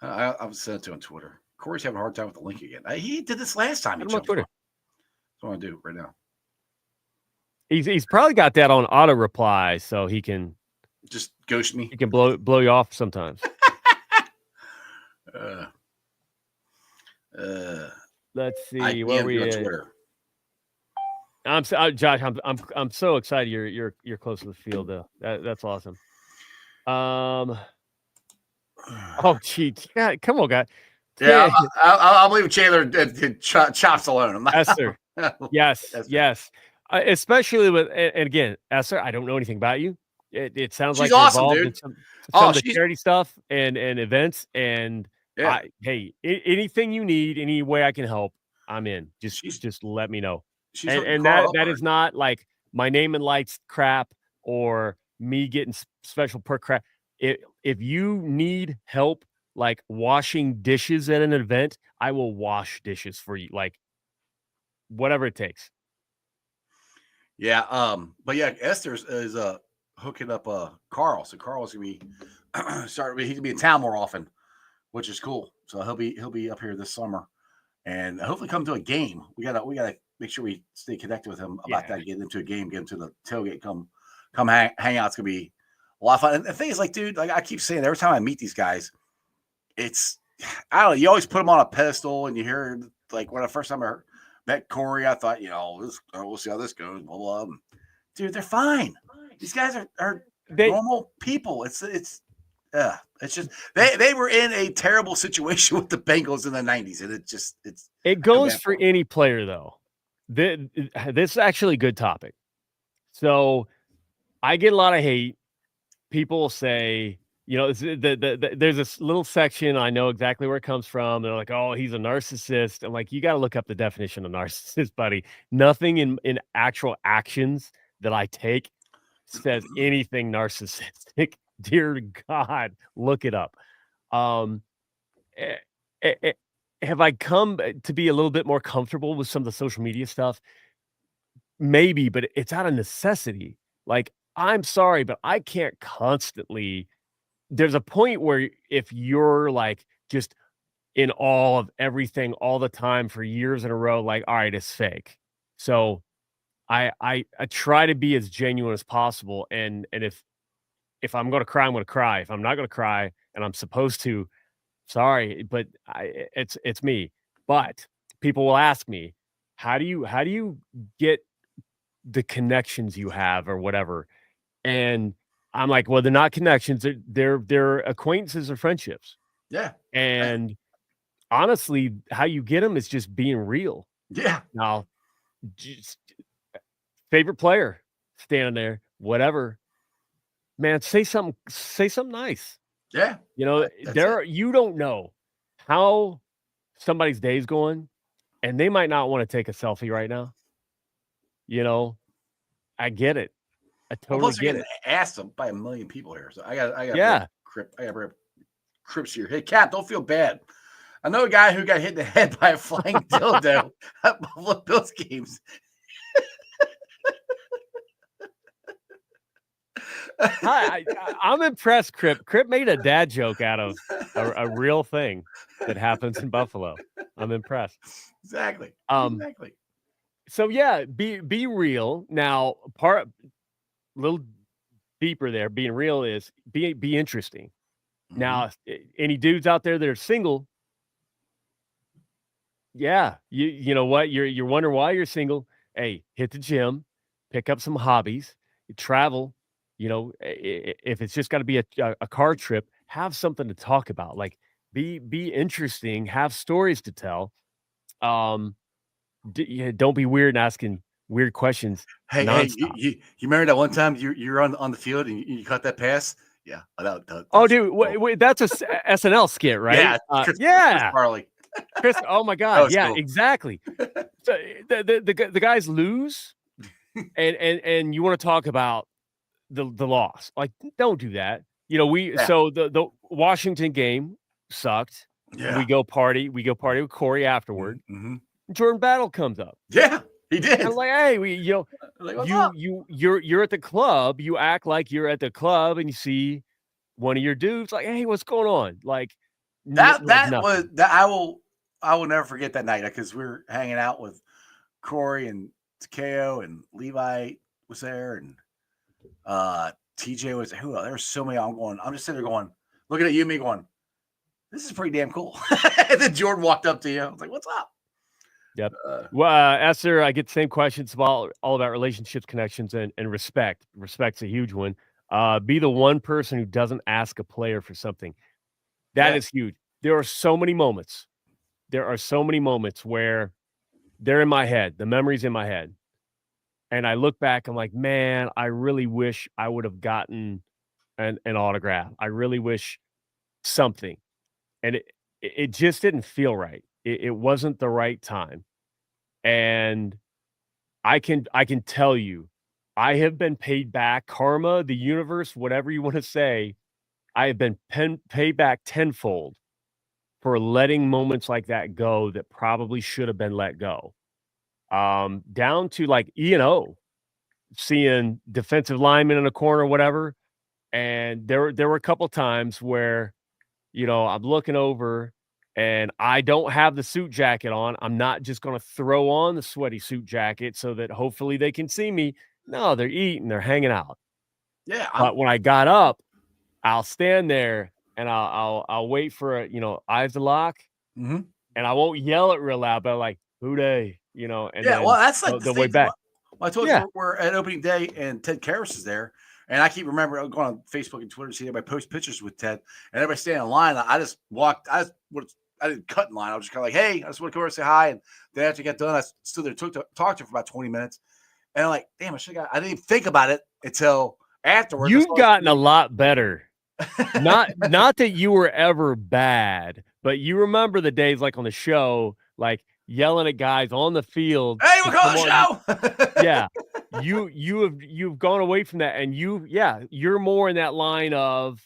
I was sent it to on Twitter. Cory's having a hard time with the link again. He did this last time. Put him on Twitter. That's what I want to do right now. He's probably got that on auto reply, so he can just ghost me. He can blow you off sometimes. Let's see where we at. Josh. I'm so excited. You're close to the field though. That's awesome. Oh, gee, come on, guy. Yeah, I'm leaving Chandler chops alone. Esther, yes. Especially with, and again, Esther, I don't know anything about you. It sounds she's like you're awesome, involved dude. in some of the charity stuff and events. And hey, anything you need, any way I can help, I'm in. Just let me know. And that is not like my name and lights crap or me getting special perk crap. If you need help, like washing dishes at an event, I will wash dishes for you, like whatever it takes. Yeah, but yeah, Esther is hooking up Carl. So Carl's gonna be he's gonna be in town more often, which is cool. So he'll be up here this summer, and hopefully come to a game. We gotta make sure we stay connected with him about that. Get into a game, get into the tailgate, come hang out. It's gonna be a lot of fun. And the thing is, like, dude, like I keep saying, every time I meet these guys, it's I don't know. You always put them on a pedestal, and you hear like when the first time I met Cory, I thought, we'll see how this goes. Blah blah. Dude, they're fine. These guys are normal people. It's just they were in a terrible situation with the Bengals in the 90s, and it goes for any player though. This is actually a good topic. So I get a lot of hate. People will say, there's this little section. I know exactly where it comes from. They're like, oh, he's a narcissist. I'm like, you got to look up the definition of narcissist, buddy. Nothing in actual actions that I take says anything narcissistic. Dear God, look it up. Have I come to be a little bit more comfortable with some of the social media stuff? Maybe, but it's out of necessity. Like, I'm sorry, but I can't constantly. There's a point where if you're like just in awe of everything all the time for years in a row, like, all right, it's fake. So I try to be as genuine as possible. And if I'm going to cry, I'm going to cry. If I'm not going to cry and I'm supposed to, sorry, but it's me. But people will ask me, how do you get the connections you have or whatever? And I'm like, well, they're not connections. They're acquaintances or friendships. Yeah. And honestly, how you get them is just being real. Yeah. Now, just favorite player standing there, whatever, man, say something nice. Yeah. You don't know how somebody's day's going, and they might not want to take a selfie right now. I get it. I totally get it. Asked them by a million people here, so I got yeah. I got Crips here. Hey, Cap, don't feel bad. I know a guy who got hit in the head by a flying dildo at Buffalo Bills games. I'm impressed, Crip. Crip made a dad joke out of a real thing that happens in Buffalo. I'm impressed. Exactly. Exactly. So yeah, be real. Now, a little deeper there. Being real is be interesting. Mm-hmm. Now, any dudes out there that are single, yeah, you know what? You're wondering why you're single. Hey, hit the gym, pick up some hobbies, travel. If it's just got to be a car trip, have something to talk about. Like be interesting, have stories to tell. Don't be weird and asking weird questions. Hey, you remember that one time you're on the field and you caught that pass? Yeah. Dude, wait, that's a SNL skit, right? Yeah. Chris Farley. Chris, oh my God. Yeah, cool. Exactly. So the guys lose and you want to talk about the loss. Like, don't do that. So the Washington game sucked. Yeah. We go party with Cory afterward. Mm-hmm. Jordan Battle comes up. Yeah, he did. And I'm like, hey, you're at the club. You act like you're at the club, and you see one of your dudes. Like, hey, what's going on? Like that was that. I will never forget that night because we were hanging out with Cory and Takeo and Levi was there and TJ was who? There were so many. I'm just sitting there going, looking at you, and me going, this is pretty damn cool. And then Jordan walked up to you. I was like, what's up? Yep. Esther, I get the same questions all about relationships, connections, and respect. Respect's a huge one. Be the one person who doesn't ask a player for something. That is huge. There are so many moments. Where they're in my head. The memory's in my head. And I look back, I'm like, man, I really wish I would have gotten an autograph. I really wish something. And it just didn't feel right. It wasn't the right time. And I can tell you, I have been paid back. Karma, the universe, whatever you want to say, I have been paid back tenfold for letting moments like that go that probably should have been let go. Down to like E&O, seeing defensive linemen in a corner or whatever. And there were a couple times where, I'm looking over and I don't have the suit jacket on. I'm not just going to throw on the sweaty suit jacket so that hopefully they can see me. No, they're eating, they're hanging out. Yeah. But when I got up, I'll stand there and I'll wait for eyes to lock, Mhm. and I won't yell it real loud, but like who dey, and Yeah, well, then that's like the they'll way thing. back. I told Yeah. you we're at opening day and Ted Karras is there. And I keep remembering going on Facebook and Twitter to see everybody post pictures with Ted and everybody standing in line. I just walked, I didn't cut in line. I was just kind of like, hey, I just want to come over and say hi. And then after I got done, I stood there, talked to him for about 20 minutes. And I'm like, damn, I didn't even think about it until afterwards. You've gotten a lot better. Not that you were ever bad, but you remember the days like on the show, like yelling at guys on the field. Hey, we're calling the show. Yeah. You've gone away from that, and you're more in that line of,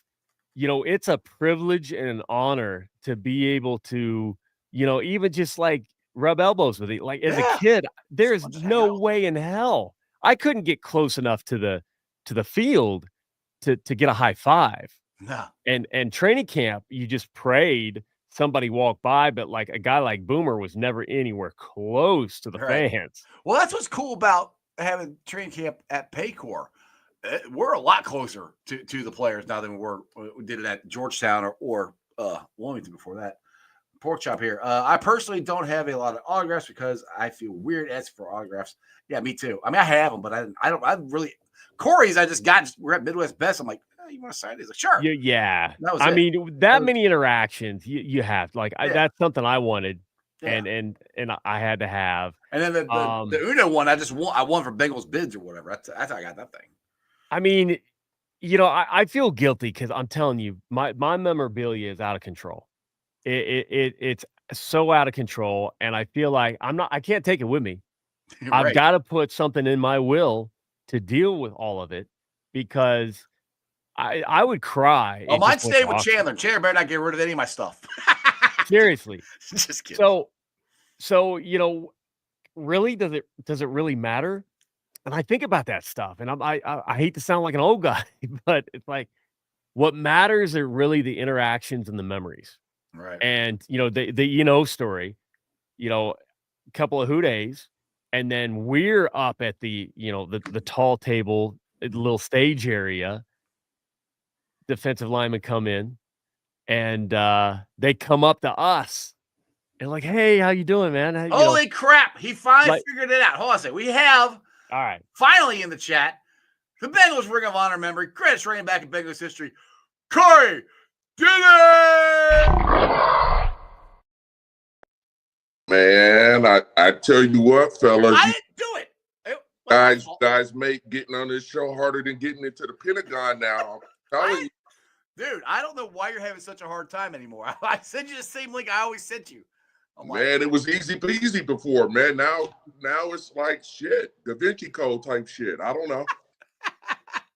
it's a privilege and an honor to be able to, even just like rub elbows with you. Like as a kid, there's no way in hell I couldn't get close enough to the field to get a high five. No. And training camp, you just prayed somebody walked by, but like a guy like Boomer was never anywhere close to the fans. Well, that's what's cool about having training camp at Paycor. We're a lot closer to the players now than we did it at Georgetown or Wilmington before that. Pork chop here. I personally don't have a lot of autographs because I feel weird asking for autographs. Yeah, me too. I mean, I have them, but I really. Cory's I just got. We're at Midwest Best. I'm like, oh, you want to sign? He's like, sure. Yeah. I mean, that many interactions you have. Like, that's something I wanted, and I had to have. And then the Uno one, I won for Bengals bids or whatever. That's how I got that thing. I mean, I feel guilty because I'm telling you, my memorabilia is out of control. It's so out of control, and I feel like I can't take it with me. I've got to put something in my will to deal with all of it because I would cry. Well, mine stayed with Chandler. Chandler better not get rid of any of my stuff. Seriously. Just kidding. So really, does it really matter? And I think about that stuff, and I hate to sound like an old guy, but it's like what matters are really the interactions and the memories. Right. And the story, a couple of days, and then we're up at the the tall table, the little stage area. Defensive linemen come in, and they come up to us. And like, hey, how you doing, man? Holy crap! He finally figured it out. Hold on a second. We have finally in the chat the Bengals Ring of Honor member, greatest running back in Bengals history, Cory Dillon. Man, I tell you what, fellas, I didn't do it. Guys make getting on this show harder than getting into the Pentagon now. I'm telling you. Dude, I don't know why you're having such a hard time anymore. I sent you the same link I always sent you. Man, it was easy peasy before, man. Now it's like shit, Da Vinci Code type shit. I don't know.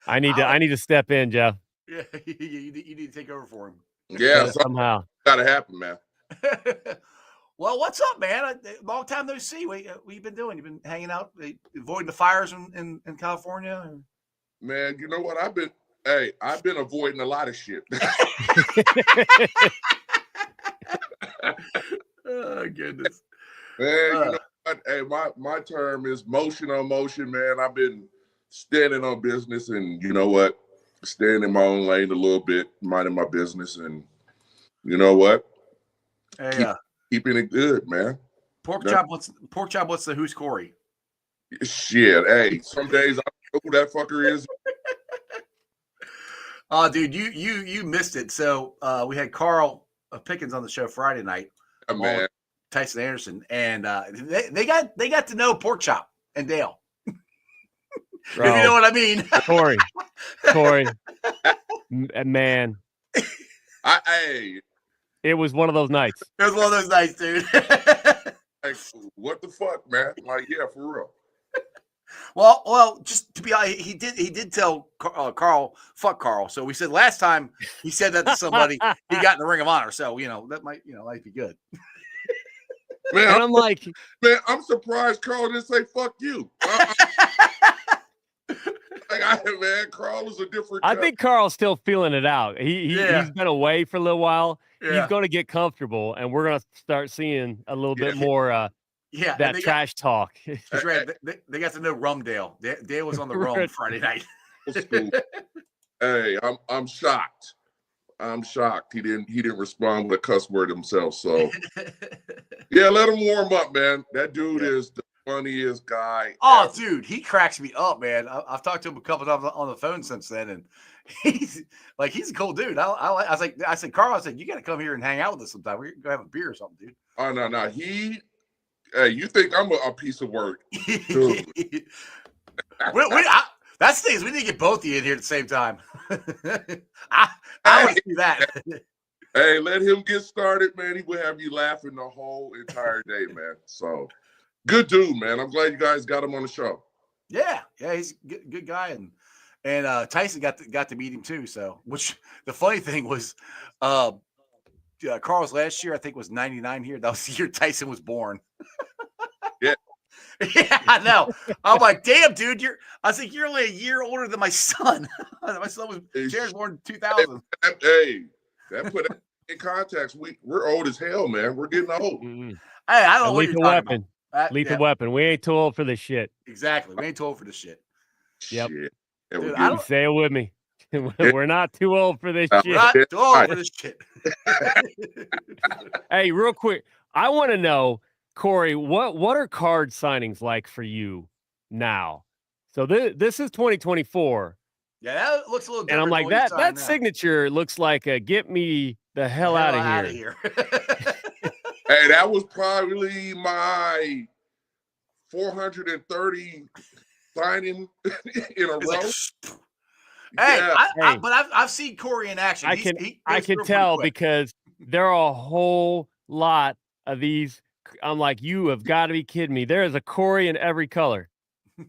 I need to step in, Jeff. Yeah, you need to take over for him. Yeah, somehow gotta happen, man. Well, what's up, man? Long time no see. What you been doing? You've been hanging out, avoiding the fires in California? Or? Man, you know what? I've been avoiding a lot of shit. Oh, goodness. Man, you know what? Hey, my term is motion on motion, man. I've been standing on business and you know what? Staying in my own lane a little bit, minding my business, and you know what? Hey, keeping it good, man. Pork chop, what's the who's Cory? Shit. Hey, some days I don't know who that fucker is. Oh, dude, you missed it. So we had Carl Pickens on the show Friday night. Oh, man. Tyson Anderson, and they got to know Pork Chop and Dale. If you know what I mean. Cory, man. It was one of those nights. It was one of those nights, dude. Like, what the fuck, man? Like, yeah, for real. Well, just to be honest, he did tell Carl, fuck Carl. So we said last time he said that to somebody, he got in the Ring of Honor. So that might be good. Man, and I'm like, man, I'm surprised Carl didn't say fuck you. Man, Carl is a different. I think Carl's still feeling it out. He's been away for a little while. Yeah. He's going to get comfortable, and we're going to start seeing a little bit more. That trash talk. That's right. They got to know Dale. Dale was on the rum Friday night. school. Hey, I'm shocked. I'm shocked. He didn't respond with a cuss word himself. So yeah, let him warm up, man. That dude is the funniest guy. Oh, ever. dude, he cracks me up, man. I've talked to him a couple times on the phone since then, and he's a cool dude. I said, Carl, I said, you got to come here and hang out with us sometime. We're gonna have a beer or something, dude. Oh no. Hey, you think I'm a piece of work? Dude. That's the thing is we need to get both of you in here at the same time. I want to do that. Hey, let him get started, man. He will have you laughing the whole entire day, man. So good dude, man. I'm glad you guys got him on the show. Yeah, he's a good guy, and Tyson got to meet him too. So, which the funny thing was, Carl's last year I think was 99 here. That was the year Tyson was born. Yeah. Yeah, I know. I'm like, damn, dude, you're only a year older than my son. My son was Jared's born in 2000. Hey, that put it in context. We're old as hell, man. We're getting old. Hey, I don't know what you're talking about. Lethal weapon. We ain't too old for this shit. Exactly. We ain't too old for this shit. Yep. Shit. Dude, Say it with me. We're not too old for this shit. We're not too old for this shit. Hey, real quick, I want to know, Cory, what are card signings like for you now? So this is 2024. Yeah, that looks a little different. And I'm like, that signature looks like a get me the hell out of here. Hey, that was probably my 430 signing in a row. But I've seen Cory in action. I can tell because there are a whole lot of these. I'm like, you have got to be kidding me. There is a Cory in every color.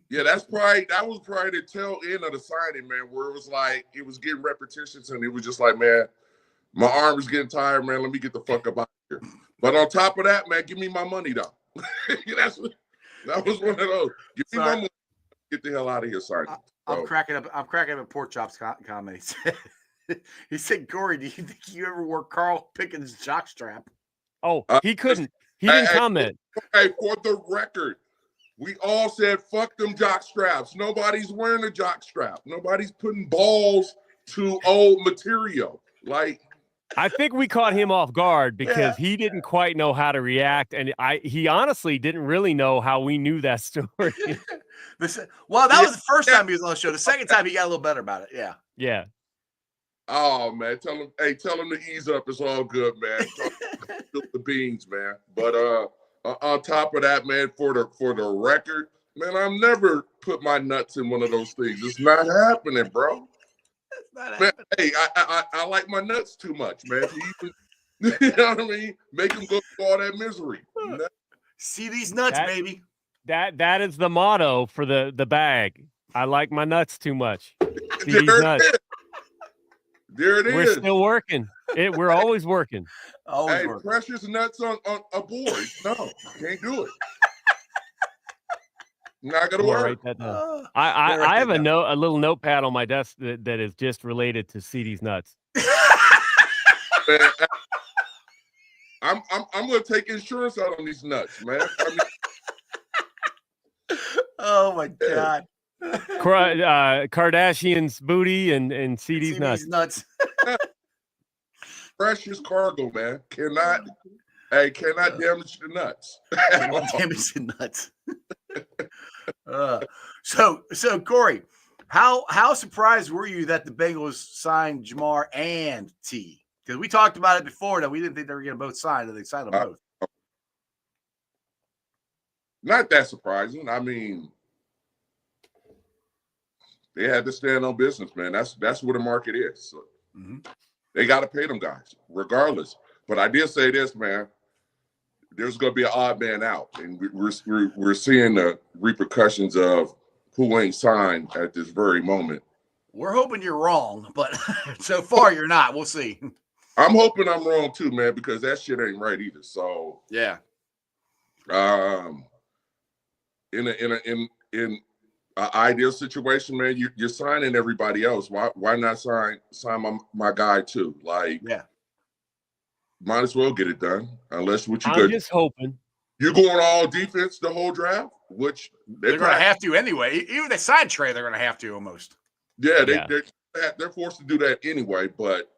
Yeah, that was probably the tail end of the signing, man, where it was like it was getting repetitions and it was just like, man, my arm is getting tired, man. Let me get the fuck up out of here. But on top of that, man, give me my money though. That was one of those. Give me my money. Get the hell out of here, Sergeant. I'm cracking up at Pork Chop's comment. He said, Cory, do you think you ever wore Carl Pickens' jockstrap? Oh, he couldn't. He didn't comment. Hey, for the record, we all said, fuck them jock straps. Nobody's wearing a jock strap. Nobody's putting balls to old material. Like, I think we caught him off guard because he didn't quite know how to react. And he honestly didn't really know how we knew that story. Well, that was the first time he was on the show. The second time he got a little better about it. Yeah. Yeah. Oh man, tell him to ease up. It's all good, man. The beans, man. But on top of that, man, for the record, man, I've never put my nuts in one of those things. It's not happening, bro. It's not man, happening. hey, I like my nuts too much, man. You know what I mean? Make them go through all that misery. You know? See these nuts, baby. That is the motto for the bag. I like my nuts too much. See these nuts. There it is. We're still working. We're always working. Hey, precious nuts on a board. No, can't do it. Not gonna work. Write that down. I have a little notepad on my desk that is just related to CD's nuts. Man, I'm gonna take insurance out on these nuts, man. Oh my God. Kardashian's booty and CD's nuts. Precious cargo, man. Cannot damage the nuts. Damage the nuts. So Cory, how surprised were you that the Bengals signed Jamar and T? Because we talked about it before that we didn't think they were going to both sign, and they signed them both. Not that surprising. I mean, they had to stand on business, man. That's what the market is. So they got to pay them guys, regardless. But I did say this, man. There's going to be an odd man out, and we're seeing the repercussions of who ain't signed at this very moment. We're hoping you're wrong, but so far you're not. We'll see. I'm hoping I'm wrong too, man, because that shit ain't right either. So yeah. In an ideal situation, man, you're signing everybody else. Why not sign my guy too? Like, yeah, might as well get it done. Unless what you I'm just hoping you're going all defense the whole draft, which they're going to have to anyway. Even if they sign Trey, they're going to have to almost. Yeah, they're forced to do that anyway. But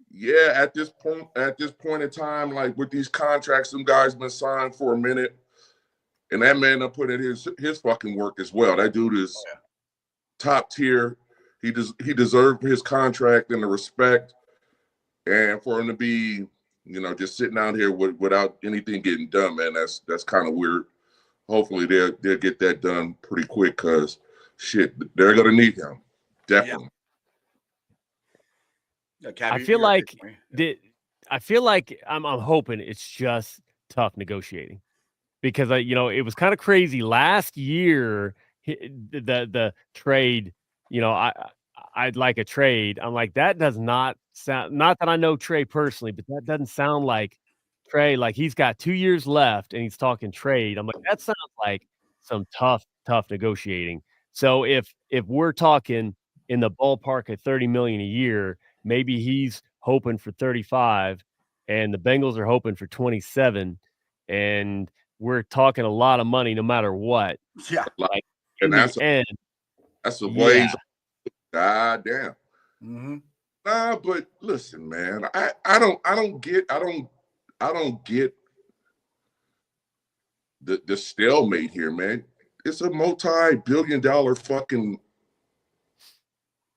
yeah, at this point in time, like with these contracts, some guys been signed for a minute, and that man done put in his fucking work as well. That dude is top tier. He deserved his contract and the respect, and for him to be, just sitting out here without anything getting done, man, that's kind of weird. Hopefully they'll get that done pretty quick, because shit, they're gonna need him. Definitely. Yeah, I feel like I'm hoping it's just tough negotiating, because it was kind of crazy last year. The trade, I'd like a trade. I'm like, that does not sound, not that I know Trey personally, but that doesn't sound like Trey. Like, he's got 2 years left and he's talking trade. I'm like, that sounds like some tough negotiating. So if we're talking in the ballpark of $30 million a year, maybe he's hoping for 35 and the Bengals are hoping for 27, and we're talking a lot of money no matter what. Yeah. Like, and that's a ways. God damn. Mm-hmm. Nah, but listen, man, I don't get the stalemate here, man. It's a multi-billion-dollar fucking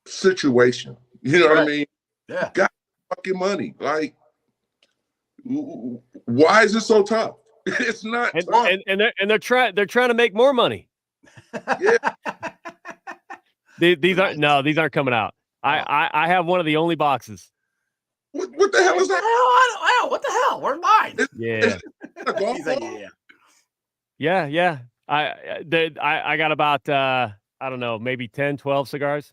situation. You know what I mean? Yeah. Got fucking money. Like, why is it so tough? It's not tough. And they're trying to make more money. Yeah. These aren't coming out. I have one of the only boxes. What the hell is that? I don't know. What the hell? Where's mine? Yeah. He's like, Yeah. I got about I don't know, maybe 10, 12 cigars.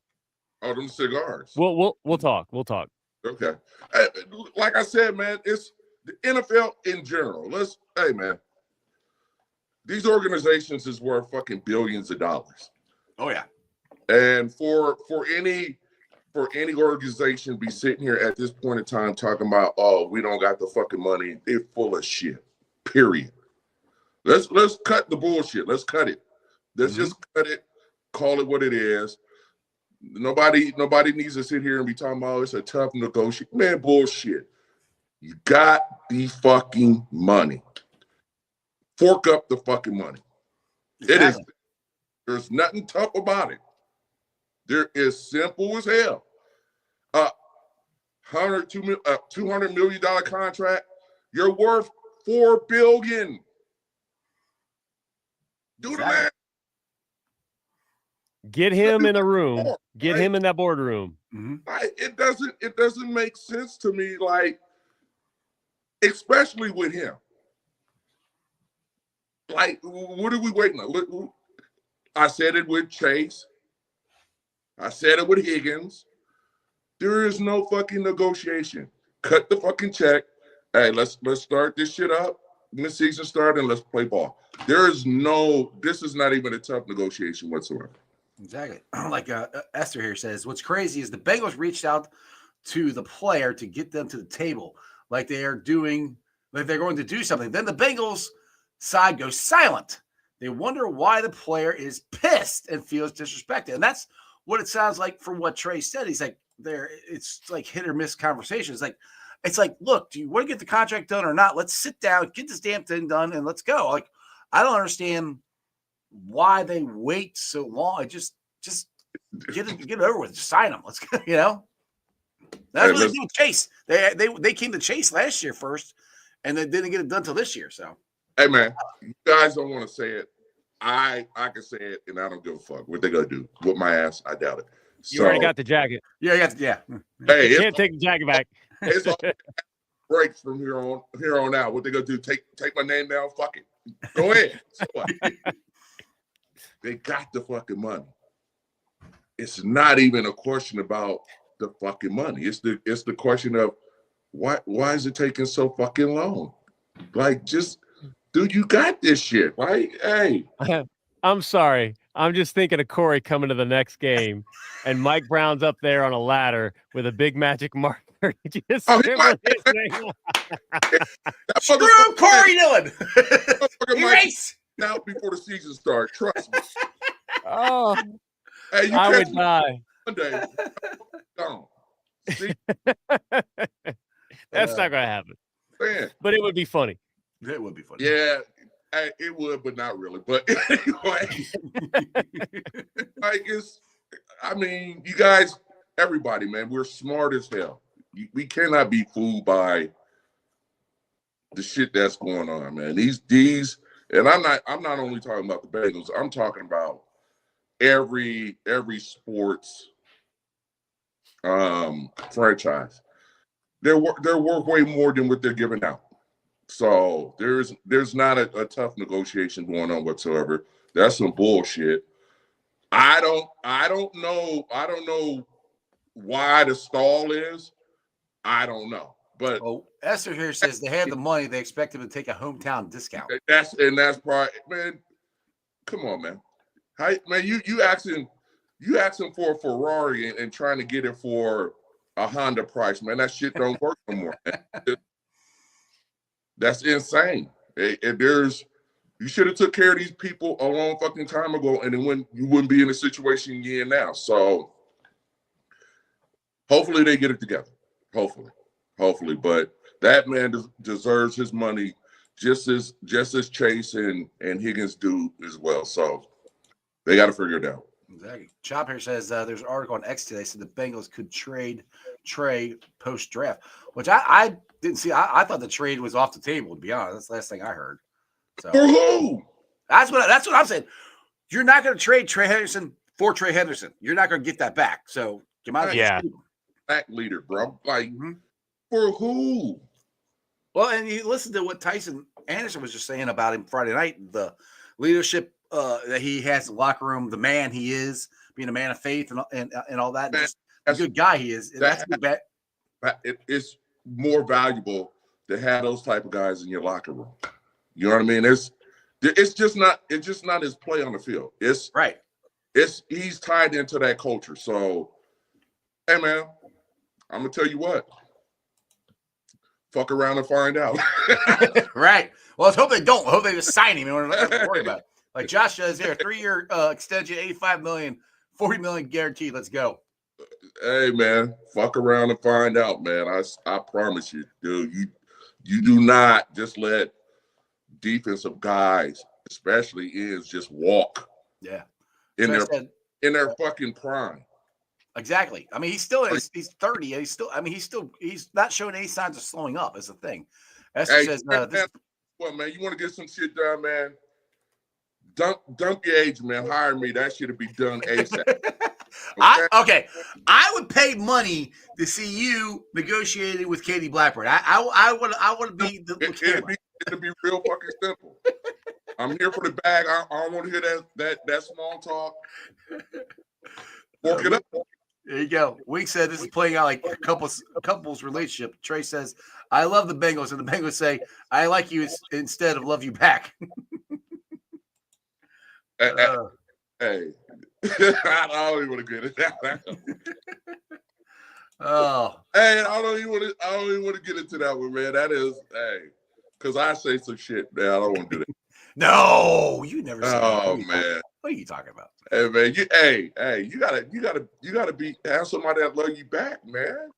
Oh, them cigars. We'll talk. Okay. Like I said, man, it's the NFL in general. Hey, man, these organizations is worth fucking billions of dollars. Oh yeah. And for any organization to be sitting here at this point in time talking about, oh, we don't got the fucking money, they're full of shit. Period. Let's cut the bullshit. Let's cut it. Let's just cut it. Call it what it is. Nobody needs to sit here and be talking about it's a tough negotiation. Man, bullshit. You got the fucking money. Fork up the fucking money. Exactly. It is. There's nothing tough about it. There is simple as hell. $200 million contract. You're worth $4 billion. Do the math. Get him in a room. Get him in that boardroom. Mm-hmm. It doesn't make sense to me, like, especially with him. Like, what are we waiting on? Look, I said it with Chase. I said it with Higgins. There is no fucking negotiation. Cut the fucking check. Hey, let's start this shit up. When the season started, and let's play ball. This is not even a tough negotiation whatsoever. Exactly. Like Esther here says, what's crazy is the Bengals reached out to the player to get them to the table, like they're going to do something. Then the Bengals side goes silent. They wonder why the player is pissed and feels disrespected. And that's what it sounds like from what Trey said. He's like, it's like hit or miss conversations. It's like, look, do you want to get the contract done or not? Let's sit down, get this damn thing done, and let's go. Like, I don't understand why they wait so long. Just get it over with. Just sign them. Let's go. That's what they did with Chase. They came to Chase last year first, and they didn't get it done till this year. So, hey man, you guys don't want to say it. I can say it, and I don't give a fuck what they gonna do. Whoop my ass? I doubt it. You already got the jacket. Yeah. Hey, you can't take the jacket back. It's all breaks from here on out. What they gonna do? Take my name down? Fuck it. Go ahead. They got the fucking money. It's not even a question about the fucking money. It's the question of why is it taking so fucking long? Like, just, dude, you got this shit, right? Hey. I'm sorry. I'm just thinking of Cory coming to the next game, and Mike Brown's up there on a ladder with a big magic marker. Screw Cory Dillon. Erase. Now before the season starts, trust me. Oh, hey, I would die. one day, gone. See, That's not gonna happen. man. But it would be funny. It would be funny. Yeah, it would, but not really. But anyway, like I mean, you guys, everybody, man, we're smart as hell. We cannot be fooled by the shit that's going on, man. These, and I'm not only talking about the Bengals. I'm talking about every sports franchise. They're worth way more than what they're giving out. So there's not a tough negotiation going on whatsoever. That's some bullshit. I don't know why the stall is. I don't know. But Esther here says they have the money. They expect him to take a hometown discount. That's probably, man. Come on, man. Man, you asking for a Ferrari and trying to get it for a Honda price, man. That shit don't work no more, man. That's insane. You should have took care of these people a long fucking time ago, and then you wouldn't be in the situation you're in now. So hopefully they get it together. Hopefully. But that man deserves his money just as Chase and Higgins do as well. So they got to figure it out. Exactly. Chop here says there's an article on X today said the Bengals could trade Trey post draft, which I didn't see. I thought the trade was off the table, to be honest. That's the last thing I heard. So for who? That's what I'm saying. You're not going to trade Trey Hendrickson for Trey Hendrickson. You're not going to get that back. So you might as well back leader, bro. Like for who? Well, and you listen to what Tyson Anderson was just saying about him Friday night, the leadership that he has in the locker room, the man he is, being a man of faith and all that. Just a good guy he is. That's good bet. It's more valuable to have those type of guys in your locker room. You know what I mean? It's just not his play on the field. It's right. He's tied into that culture. So, hey man, I'm gonna tell you what. Fuck around and find out. Right. Well, let's hope they don't. I hope they just sign him and we're not going to worry about it. Like Josh says here, 3-year extension, $85 million, $40 million guaranteed. Let's go. Hey man, fuck around and find out, man. I promise you, dude. You do not just let defensive guys, especially ends, just walk. Yeah. In their fucking prime. Exactly. I mean, he's 30. He's not showing any signs of slowing up. Is the thing. Esther says, man, man, you want to get some shit done, man? Dump your age, man. Hire me. That should be done ASAP. Okay. I would pay money to see you negotiating with Katie Blackburn. I want to be it'll be real fucking simple. I'm here for the bag. I don't want to hear that small talk. Work it up. There you go. Wink said this is playing out like a couple's relationship. Trey says, I love the Bengals. And the Bengals say, I like you instead of love you back. Hey, I don't even want to get it down. Oh. Hey, I don't even want to get into that one, man. That is, because I say some shit, man. I don't want to do that. No, you never said that. Oh, man. What are you talking about? Hey man, you gotta have somebody that love you back, man.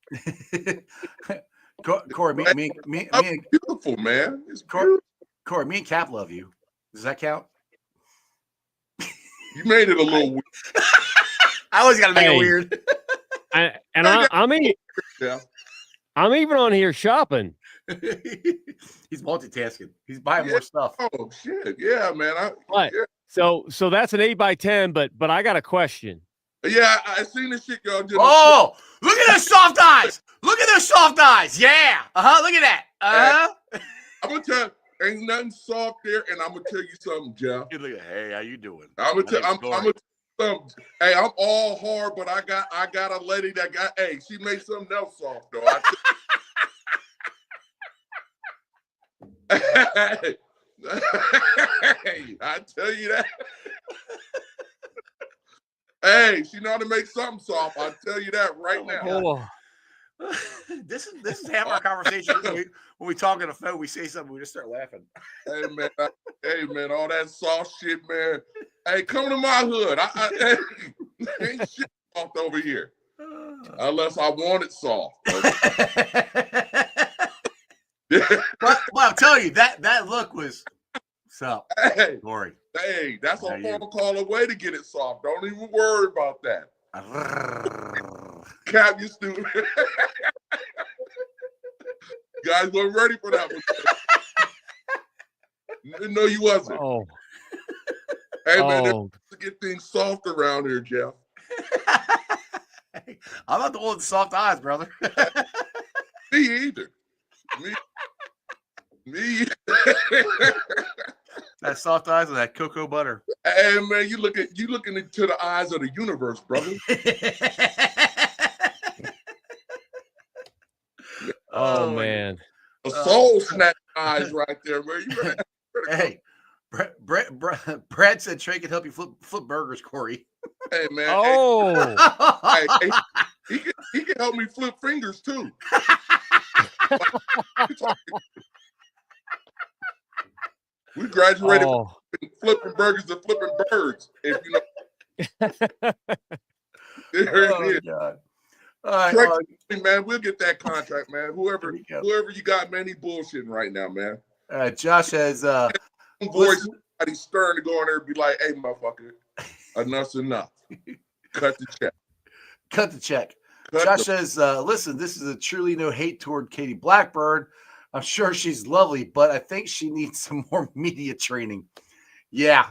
Cory, me, beautiful, man. It's beautiful. Cory, me and Cap love you. Does that count? You made it a little weird. I always gotta make it weird. I'm even on here shopping. He's multitasking. He's buying more stuff. Oh shit, yeah, man. Yeah. So that's an 8x10, but I got a question. Yeah, I seen this shit, y'all. Oh, look at those soft eyes. Look at those soft eyes. Yeah. Look at that. I'm gonna tell you, ain't nothing soft there, and I'm gonna tell you something, Jeff. Hey, how you doing? I'm gonna tell you something. Hey, I'm all hard, but I got a lady that got. Hey, she made something else soft though. Hey, I tell you that. Hey, she know how to make something soft. I'll tell you that right now. This is half our conversation. When we talk on the phone, we say something, we just start laughing. Hey man, all that soft shit, man. Hey, come to my hood. Ain't shit soft over here. Unless I want it soft. Okay? Well, I'll tell you, that look was so. Hey, Cory. hey, that's a phone call away to get it soft. Don't even worry about that. Cap, you stupid. You guys weren't ready for that one. No, you wasn't. Oh. Hey, man, to get things soft around here, Jeff. I'm not the one with soft eyes, brother. Me either. Me. That soft eyes and that cocoa butter. Hey, man, you looking into the eyes of the universe, brother. Oh man, a soul snap eyes right there, man. You better hey, Brad said Trey can help you flip burgers, Cory. Hey, man. Oh, hey, he can help me flip fingers too. We graduated from flipping burgers to flipping birds. If you know. There it is. God. All right, man, we'll get that contract, man. Whoever you got, man, he bullshitting right now, man. Josh has voice somebody stern to go in there and be like, "Hey, motherfucker, enough's enough. Cut the check." Cut the check. Josh says, "Listen, this is a truly no hate toward Katie Blackburn. I'm sure she's lovely, but I think she needs some more media training." Yeah,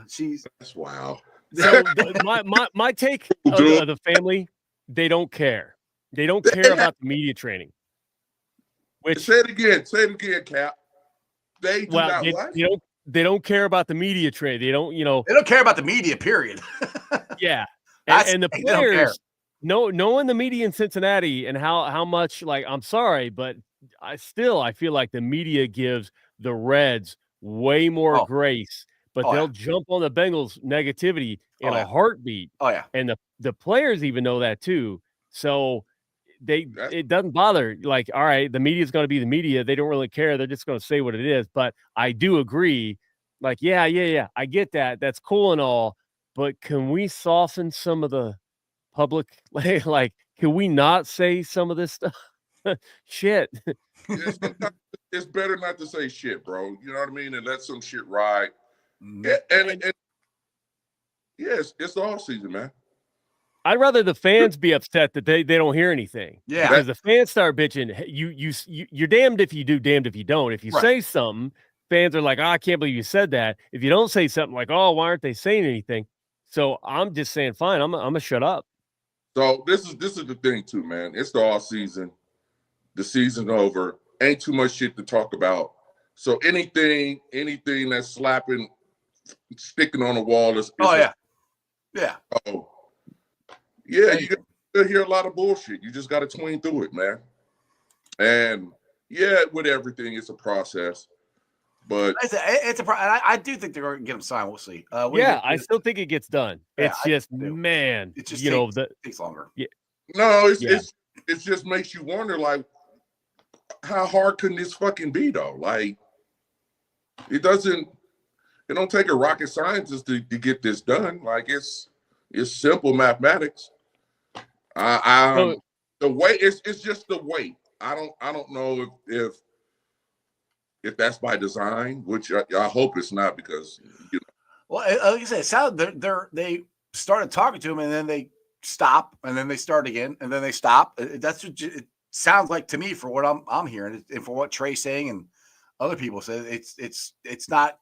that's wow. So my take of the family, they don't care. They don't care about the media training. Say it again, Cap. They do not what? They don't care about the media training. They don't, They don't care about the media, period. Yeah. And the players, knowing the media in Cincinnati and how much, like, I'm sorry, but I feel like the media gives the Reds way more grace, but they'll jump on the Bengals negativity in a heartbeat. Oh yeah. And the players even know that too. So it doesn't bother. Like, all right, the media is going to be the media. They don't really care. They're just going to say what it is. But I do agree. Like, yeah. I get that. That's cool and all. But can we soften some of the public? Like, can we not say some of this stuff? Shit. It's better not to say shit, bro. You know what I mean? And let some shit ride. Mm-hmm. And yes, it's the off season, man. I'd rather the fans be upset that they don't hear anything. Yeah. Because the fans start bitching. You're damned if you do, damned if you don't. If you say something, fans are like, "Oh, I can't believe you said that." If you don't say something, like, "Oh, why aren't they saying anything?" So I'm just saying, fine, I'm gonna shut up. So this is the thing too, man. It's the off season. The season's over. Ain't too much shit to talk about. So anything that's sticking on the wall is yeah. Oh. Yeah, you hear a lot of bullshit. You just got to tween through it, man. And yeah, with everything, it's a process. But it's a I do think they're going to get them signed. We'll see. I still think it gets done. Yeah, It just takes longer. Yeah. No, it just makes you wonder, like, how hard can this fucking be, though? Like, it don't take a rocket scientist to get this done. Like, it's simple mathematics. The way it's just the weight. I don't know if that's by design, which I hope it's not, because Well, like I said, it sounded they started talking to him and then they stop and then they start again and then they stop. That's what it sounds like to me, for what I'm hearing, and for what Trey's saying and other people say. It's not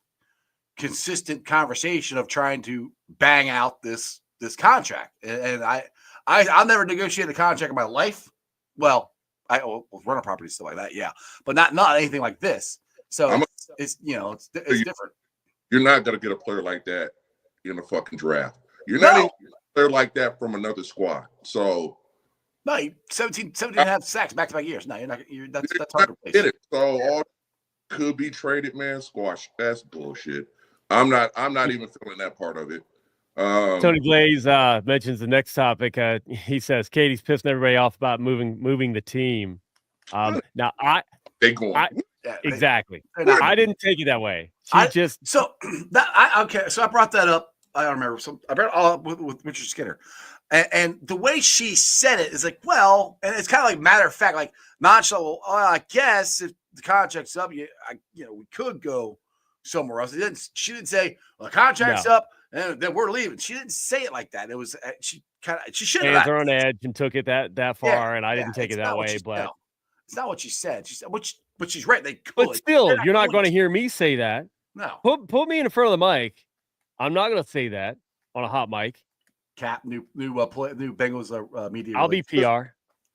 consistent conversation of trying to bang out this contract. And I'll never negotiate a contract in my life. Well, I run a property stuff like that, yeah, but not anything like this. So it's different. You're not gonna get a player like that in a fucking draft. You're not even a player like that from another squad. So no, 17 and a half sacks back-to-back years. No, you're not. That's hard to replace. Get it. So all could be traded, man. Squash. That's bullshit. I'm not even feeling that part of it. Tony Blaze mentions the next topic. He says Katie's pissing everybody off about moving the team. Now exactly. I didn't take it that way. So I brought that up. I don't remember. So I brought it all up with Richard Skinner. And the way she said it is like, well, and it's kind of like matter of fact, like nonchalant. Well, I guess if the contract's up, we could go somewhere else. She didn't say, well, the contract's up and then we're leaving. She didn't say it like that. It was she should have hands are on edge and took it that far, and I didn't take it that way. But it's not what she said. She said, but she's right. They could. But still, you're not going to hear me say that. No. Put me in front of the mic. I'm not going to say that on a hot mic. Cap, new Bengals media. I'll be PR.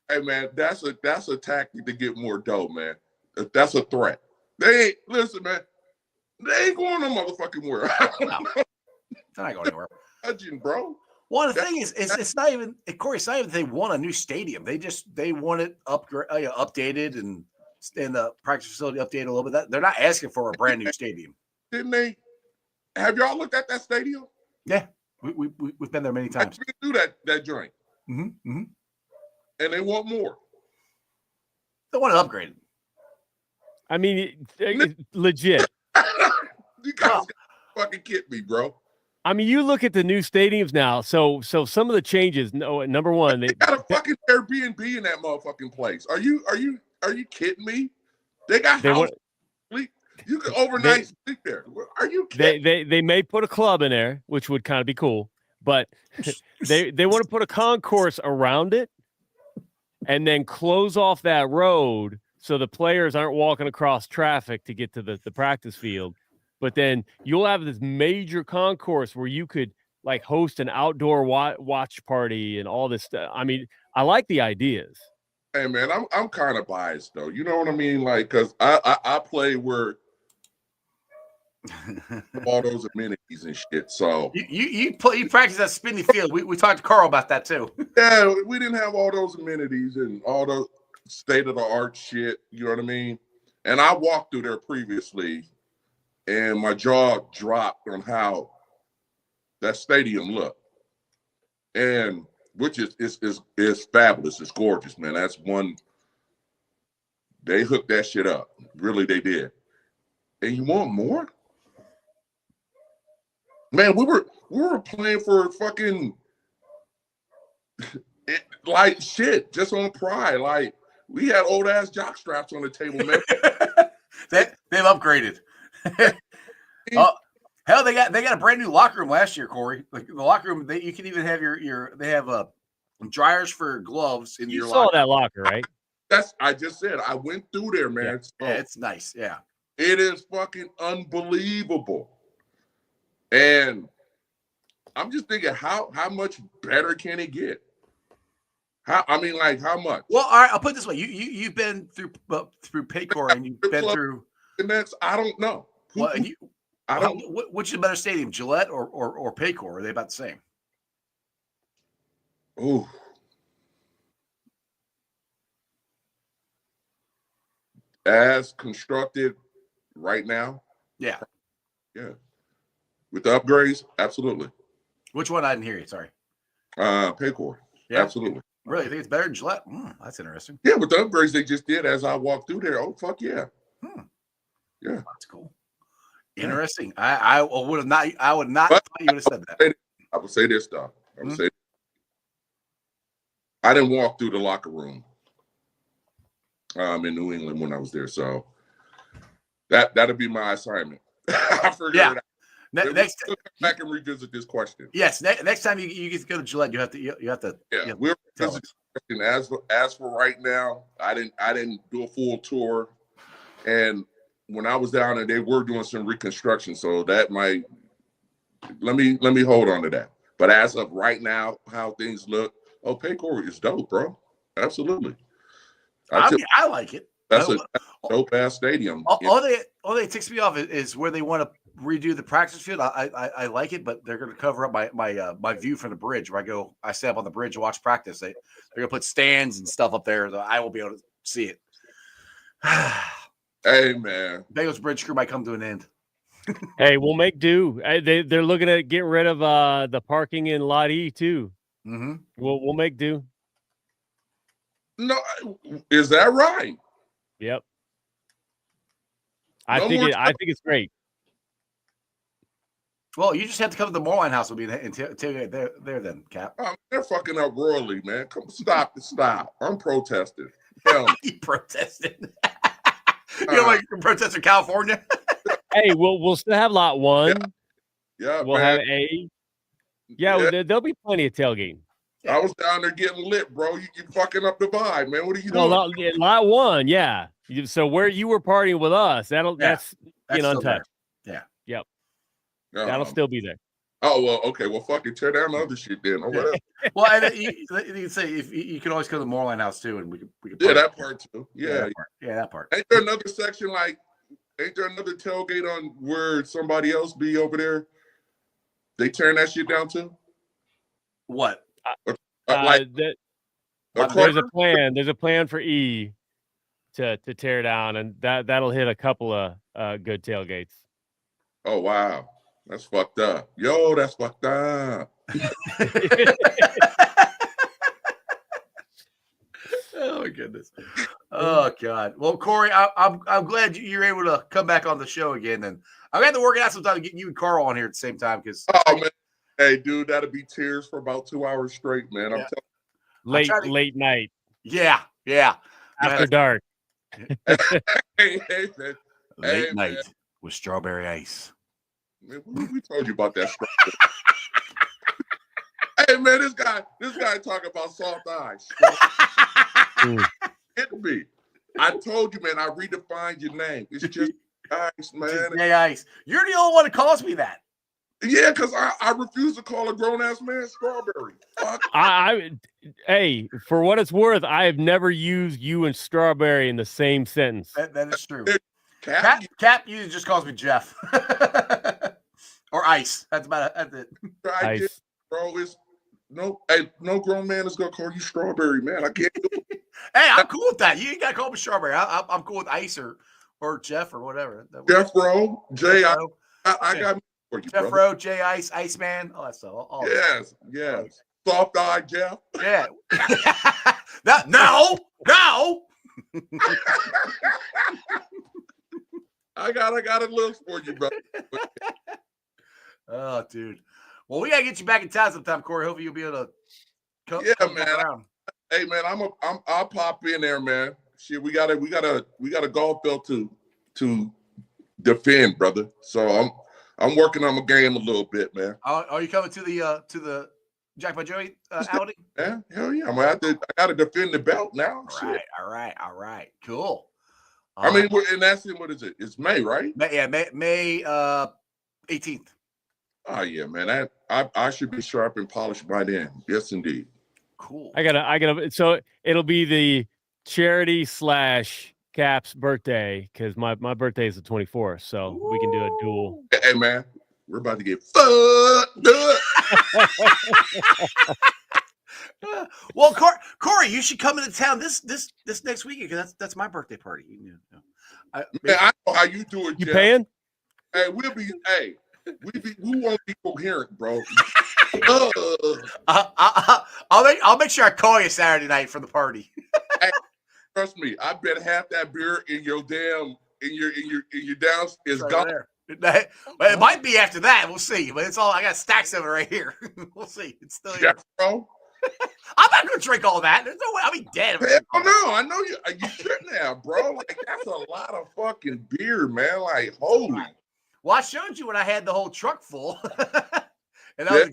Hey man, that's a tactic to get more dough, man. That's a threat. They ain't listen, man. They ain't going no motherfucking where. No. They're not going anywhere. Imagine, bro. Well, the thing is, it's not even Corey. It's not even they want a new stadium. They want it updated and the practice facility updated a little bit. They're not asking for a brand new stadium. Didn't they? Have y'all looked at that stadium? Yeah, we've been there many times. They do that joint. Mm-hmm, mm-hmm. And they want more. They want it upgraded. I mean, legit. You guys fucking kidding me, bro. I mean, you look at the new stadiums now. So some of the changes. No, number one, they got a fucking Airbnb in that motherfucking place. Are you kidding me? They got sleep. You can overnight sleep there. Are you kidding? They may put a club in there, which would kind of be cool, but they want to put a concourse around it and then close off that road so the players aren't walking across traffic to get to the practice field. But then you'll have this major concourse where you could like host an outdoor watch party and all this stuff. I mean, I like the ideas. Hey man, I'm kind of biased though. You know what I mean? Like, cause I play where all those amenities and shit. So you practice at Spinny Field. We talked to Carl about that too. Yeah, we didn't have all those amenities and all the state of the art shit. You know what I mean? And I walked through there previously. And my jaw dropped on how that stadium looked, and which is fabulous. It's gorgeous, man. That's one. They hooked that shit up. Really, they did. And you want more, man? We were playing for fucking like shit just on pride. Like we had old ass jock straps on the table, man. They've upgraded. Oh hell, they got a brand new locker room last year, Corey. Like the locker room, you can even have they have dryers for gloves in your locker. You saw that locker, right? I just said I went through there, man. Yeah, it's nice. Yeah, it is fucking unbelievable. And I'm just thinking, how much better can it get? How much? Well, all right, I'll put it this way: you've been through Paycor and you've been through. And I don't know. Which is a better stadium, Gillette or Paycor? Are they about the same? Ooh. As constructed right now? Yeah. Yeah. With the upgrades? Absolutely. Which one? I didn't hear you. Sorry. Paycor. Yeah. Absolutely. Really? You think it's better than Gillette? That's interesting. Yeah, with the upgrades they just did as I walked through there. Oh, fuck yeah. Yeah. That's cool. Interesting. I would have not. I would not. Thought you would have said that. I would say this stuff. I didn't walk through the locker room in New England when I was there, so that'll be my assignment. I figured it out. Next, come back and revisit this question. Yes. Next time you get to go to Gillette, you have to. Yeah, we'll revisit this question. As for right now, I didn't do a full tour, and when I was down there, they were doing some reconstruction, so that might let me hold on to that. But as of right now, how things look, Paycor is dope, bro. Absolutely. I like it. That's a dope ass stadium. All that ticks me off is where they want to redo the practice field. I like it, but they're going to cover up my view from the bridge where I stay up on the bridge and watch practice. They're going to put stands and stuff up there, so I will be able to see it. Hey man, Bengals bridge crew might come to an end. Hey, we'll make do. They're looking at getting rid of the parking in Lot E too. Mm-hmm. We'll make do. No, is that right? Yep. I think it's great. Well, you just have to come to the Moorline House with me and tailgate there then, Cap. They're fucking up royally, man. Come stop. I'm protesting. Hell, You protested. You know, like protest in California. Hey, we'll still have lot 1. yeah, We'll man. have A. Yeah, there'll be plenty of tailgating. I was down there getting lit, bro. You fucking up the vibe, man. What are you Well, doing? lot 1, yeah. So where you were partying with us, that's still untouched. there. Yep. That'll still be there. Oh well, okay. Well, fucking tear down the other shit then, or whatever. Well, and you can say if you can always go to the Moorline House too, and we could Yeah, that part too. Yeah, that part. Ain't there another section ain't there another tailgate on where somebody else be over there? They tearing that shit down too? What? There's a plan. There's a plan for E to tear down, and that'll hit a couple of good tailgates. Oh wow, that's fucked up. Yo, that's fucked up. Oh my goodness. Oh God. Well, Cory, I'm glad you're able to come back on the show again, and I'm gonna have to work it out sometime to get you and Carl on here at the same time because. Oh man, hey dude, that'll be tears for about 2 hours straight, man. I'm telling. Late night. Yeah. After dark. Hey, man. Late night with strawberry ice. Man, we told you about that stuff. Hey man, this guy talking about soft ice. Hit me. I told you, man, I redefined your name. It's just ice, man. Yeah, ice. You're the only one that calls me that. Yeah, because I refuse to call a grown-ass man strawberry. Fuck. Hey, for what it's worth, I have never used you and strawberry in the same sentence. That is true. Cap usually just calls me Jeff. Or Ice. That's it. Ice. Bro, it's no grown man is gonna call you strawberry, man. I can't do it. Hey, I'm cool with that. You ain't gotta call me strawberry. I'm cool with Ice or Jeff or whatever. Jeff Rowe, Jay, I got for you, Jeff Rowe, Jay Ice, Iceman, all that stuff. Yes. Soft eye Jeff. Yeah. No. I got a look for you, bro. Oh, dude. Well, we gotta get you back in town sometime, Cory. Hopefully, you'll be able to come. Yeah, come man. around. Hey, man, I'll pop in there, man. Shit, we got a golf belt to defend, brother. So I'm working on my game a little bit, man. Are you coming to the Jack by Joey outing? Yeah, hell yeah. I got to defend the belt now. All right. Cool. I mean, and that's what is it? It's May, right? May 18th. Oh yeah, man. I should be sharp and polished by then. Yes, indeed. Cool. I gotta. So it'll be the charity / Cap's birthday because my birthday is the 24th, so we can do a duel. Hey man, we're about to get fucked up. Well, Cory, you should come into town this next weekend because that's my birthday party. Man, I know how you do it. You Jeff. paying? Hey, we won't be coherent, bro. I'll make sure I call you Saturday night for the party. Hey, trust me, I bet half that beer in your down is right gone. There. Well, it might be after that. We'll see. But it's all I got stacks of it right here. We'll see. It's still here. Yeah, bro. I'm not gonna drink all that. There's no way. I'll be dead. Hell no, I know you shouldn't have, bro. Like that's a lot of fucking beer, man. Like holy. Well, I showed you when I had the whole truck full. And I was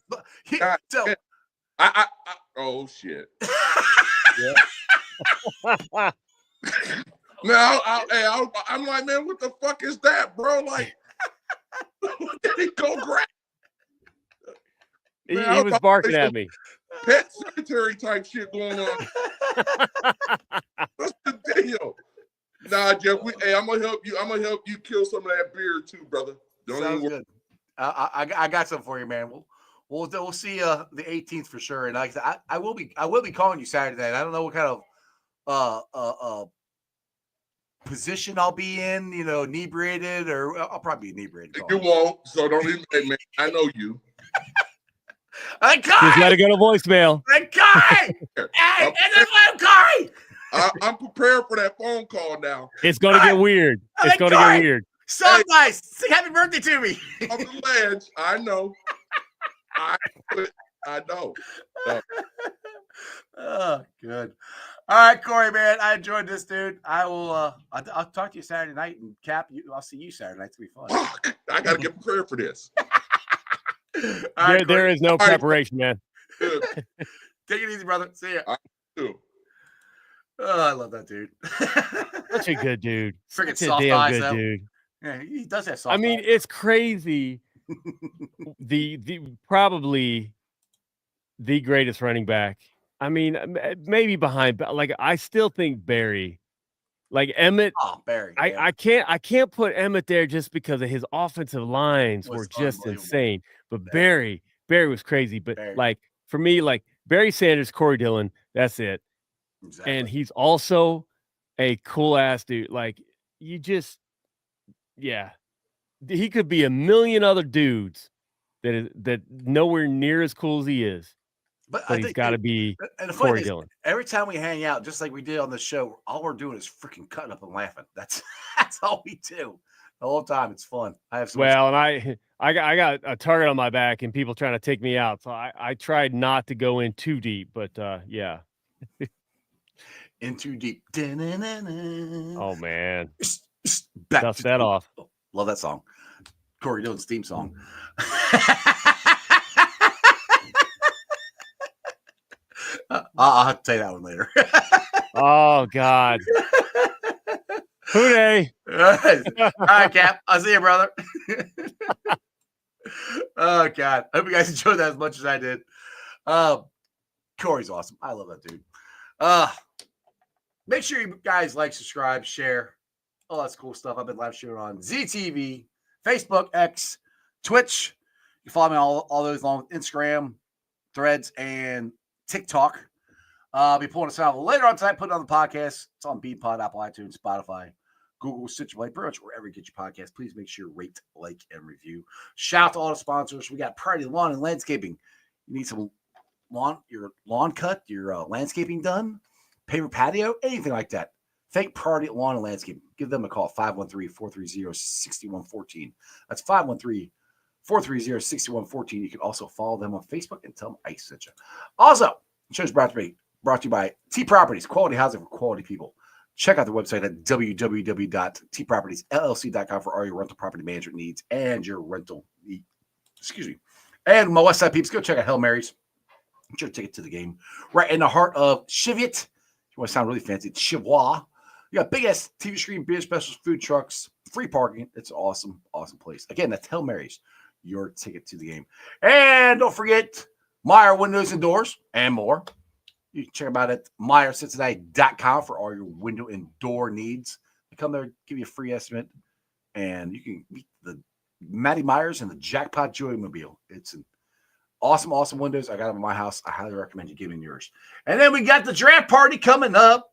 so I oh shit. No, I'm like, man, what the fuck is that, bro? Like, did he go grab? He was barking at me. Pet cemetery type shit going on. What's the deal? Nah, Jeff. I'm gonna help you. I'm gonna help you kill some of that beer too, brother. Sounds good. I got something for you, man. We'll see the 18th for sure. And like I will be calling you Saturday night. I don't know what kind of position I'll be in. Inebriated or I'll probably be inebriated. You won't. So don't even. Hey, man, I know you. Just let it go to voicemail. Hey, and then let him Cory. I'm prepared for that phone call now. It's going to get weird. It's going to get weird. Soft ice. Say happy birthday to me. On the ledge. I know. I know. Oh, good. All right, Cory, man. I enjoyed this, dude. I will. I'll talk to you Saturday night, and Cap, I'll see you Saturday night. It's gonna be fun. Fuck. I gotta get prepared for this. All right, there is no preparation, man. Good. Take it easy, brother. See ya. I do. Oh, I love that dude. Such a good dude. Freaking Such a soft damn eyes, good though. dude. Yeah, he does have soft I mean, eyes. it's crazy. the probably the greatest running back. I mean, maybe behind, like I still think Barry, like Emmett. Oh, Barry. Yeah. I can't put Emmett there just because of his offensive lines were just insane. But Barry was crazy. But Barry. like for me, like Barry Sanders, Cory Dillon, that's it. Exactly. And he's also a cool ass dude. Like you just, yeah, he could be a million other dudes that nowhere near as cool as he is. But he's got to be Cory Dillon. Every time we hang out, just like we did on the show, all we're doing is freaking cutting up and laughing. That's all we do the whole time. It's fun. I have and I got a target on my back and people trying to take me out, so I tried not to go in too deep. But yeah, in too deep. Oh man, dust that off. Love that song. Cory Dillon's theme song. I'll have to tell you that one later. Oh God. Hooday. All right, Cap. I'll see you, brother. Oh God. I hope you guys enjoyed that as much as I did. Cory's awesome. I love that dude. Make sure you guys like, subscribe, share, all that cool stuff. I've been live streaming on ZTV, Facebook, X, Twitch. You follow me on all those along with Instagram, Threads, and TikTok. I'll be pulling this out later on tonight, putting it on the podcast. It's on BeanPod, Apple, iTunes, Spotify, Google, Stitcher Play, pretty much wherever you get your podcast. Please make sure you rate, like, and review. Shout out to all the sponsors. We got Priority Lawn and Landscaping. You need some your lawn cut, your landscaping done, paper patio, anything like that. Thank Priority Lawn and Landscaping. Give them a call, 513-430-6114. That's 513-430-6114. You can also follow them on Facebook and tell them I sent you. Also, the show's brought to you by T Properties, quality housing for quality people. Check out the website at www.tpropertiesllc.com for all your rental property management needs and your rental need. Excuse me. And my West Side peeps, go check out Hail Mary's. Get your ticket to the game. Right in the heart of Cheviot. You want to sound really fancy, it's Cheviot. You got big ass TV screen, beer specials, food trucks, free parking. It's an awesome, awesome place. Again, that's Hail Mary's, your ticket to the game. And don't forget Meyer Windows and Doors and more. You can check them out at MeyerCincinnati.com for all your window and door needs. They come there, give you a free estimate, and you can meet the Matty Myers and the Jackpot Joy-Mobile. It's an awesome, awesome windows. I got them in my house. I highly recommend you giving yours. And then we got the draft party coming up,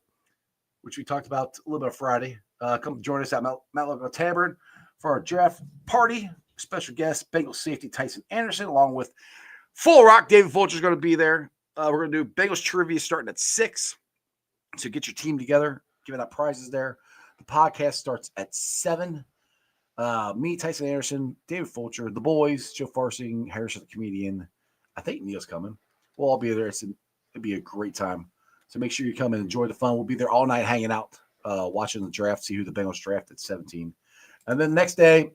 which we talked about a little bit on Friday. Come join us at Mount Logo Tavern for our draft party. Special guest, Bengals safety Tyson Anderson, along with Full Rock. David Fulcher is going to be there. We're going to do Bengals trivia starting at 6. So get your team together, giving out prizes there. The podcast starts at 7. Me, Tyson Anderson, David Fulcher, the boys, Joe Farsing, Harrison the comedian. I think Neil's coming. We'll all be there. It'll be a great time. So make sure you come and enjoy the fun. We'll be there all night hanging out, watching the draft, see who the Bengals draft at 17. And then the next day,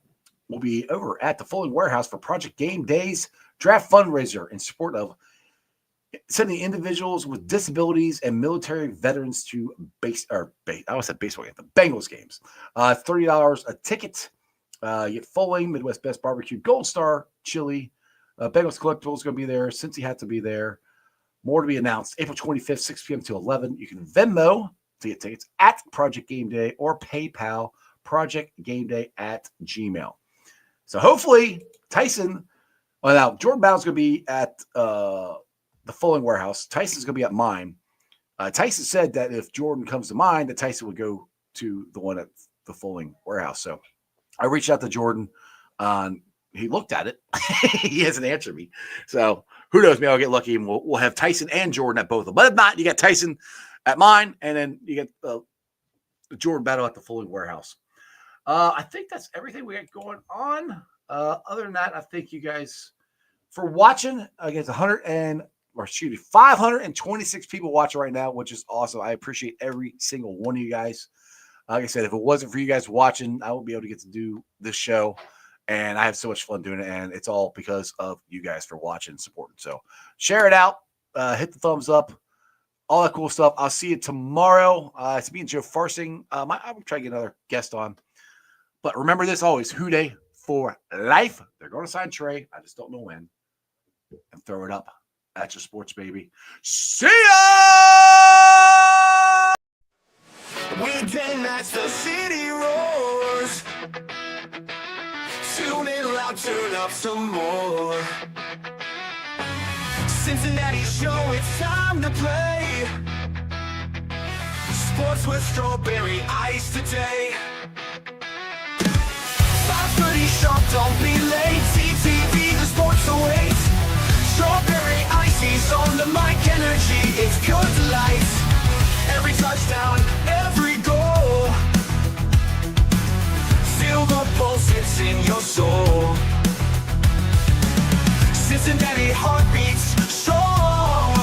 we'll be over at the Fulling Warehouse for Project Game Day's draft fundraiser in support of sending individuals with disabilities and military veterans to baseball game, the Bengals games. $30 a ticket. You get Fulling, Midwest Best Barbecue, Gold Star, Chili. Bengals Collectibles is going to be there. Cincy had to be there. More to be announced. April 25th, 6 p.m. to 11. You can Venmo to get tickets at Project Game Day or PayPal projectgameday@gmail. So hopefully Tyson, now Jordan Bowles is going to be at the Fulling Warehouse. Tyson's going to be at mine. Tyson said that if Jordan comes to mine, that Tyson would go to the one at the Fulling Warehouse. So I reached out to Jordan. He looked at it. He hasn't answered me. So who knows? Maybe I'll get lucky and we'll have Tyson and Jordan at both of them. But if not, you got Tyson at mine, and then you get the Jordan battle at the Fulling Warehouse. I think that's everything we got going on. Other than that, I thank you guys for watching. Against 526 people watching right now, which is awesome. I appreciate every single one of you guys. Like I said, if it wasn't for you guys watching, I wouldn't be able to get to do this show. And I have so much fun doing it. And it's all because of you guys for watching and supporting. So share it out. Hit the thumbs up. All that cool stuff. I'll see you tomorrow. It's me and Joe Farsing. I'm trying to get another guest on. But remember this always, Who Day for life. They're going to sign Trey. I just don't know when. And throw it up at your sports, baby. See ya! Weekend nights, the city roars. Tune in loud, turn up some more. Cincinnati show, it's time to play. Sports with strawberry ice today. 5:30 sharp, don't be late. CTV, the sports awaits. Strawberry ices on the mic, energy, it's pure delight. Every touchdown, every goal. Feel the pulse, it's in your soul. Cincinnati heartbeats strong.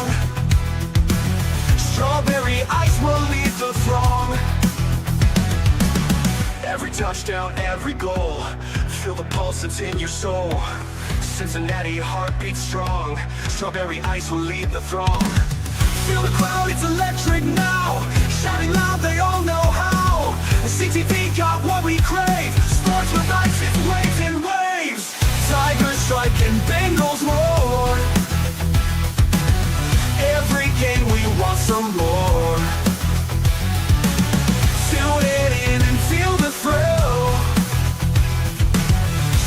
Strawberry ice will lead the throng. Every touchdown, every goal. Feel the pulse, it's in your soul. Cincinnati heartbeats strong. Strawberry ice will lead the throng. Feel the crowd, it's electric now. Shouting loud, they all know how. The CTV got what we crave. Sports with ice, it's waves and waves. Tigers strike and Bengals roar. Every game we want some more. Tune it in and feel the thrill.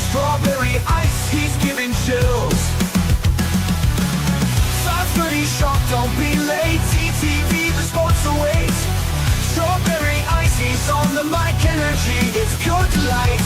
Strawberry ice, he's giving chills. 5:30 sharp, don't be late. TTV, the sports awaits. Strawberry ice, he's on the mic, energy, it's pure delight.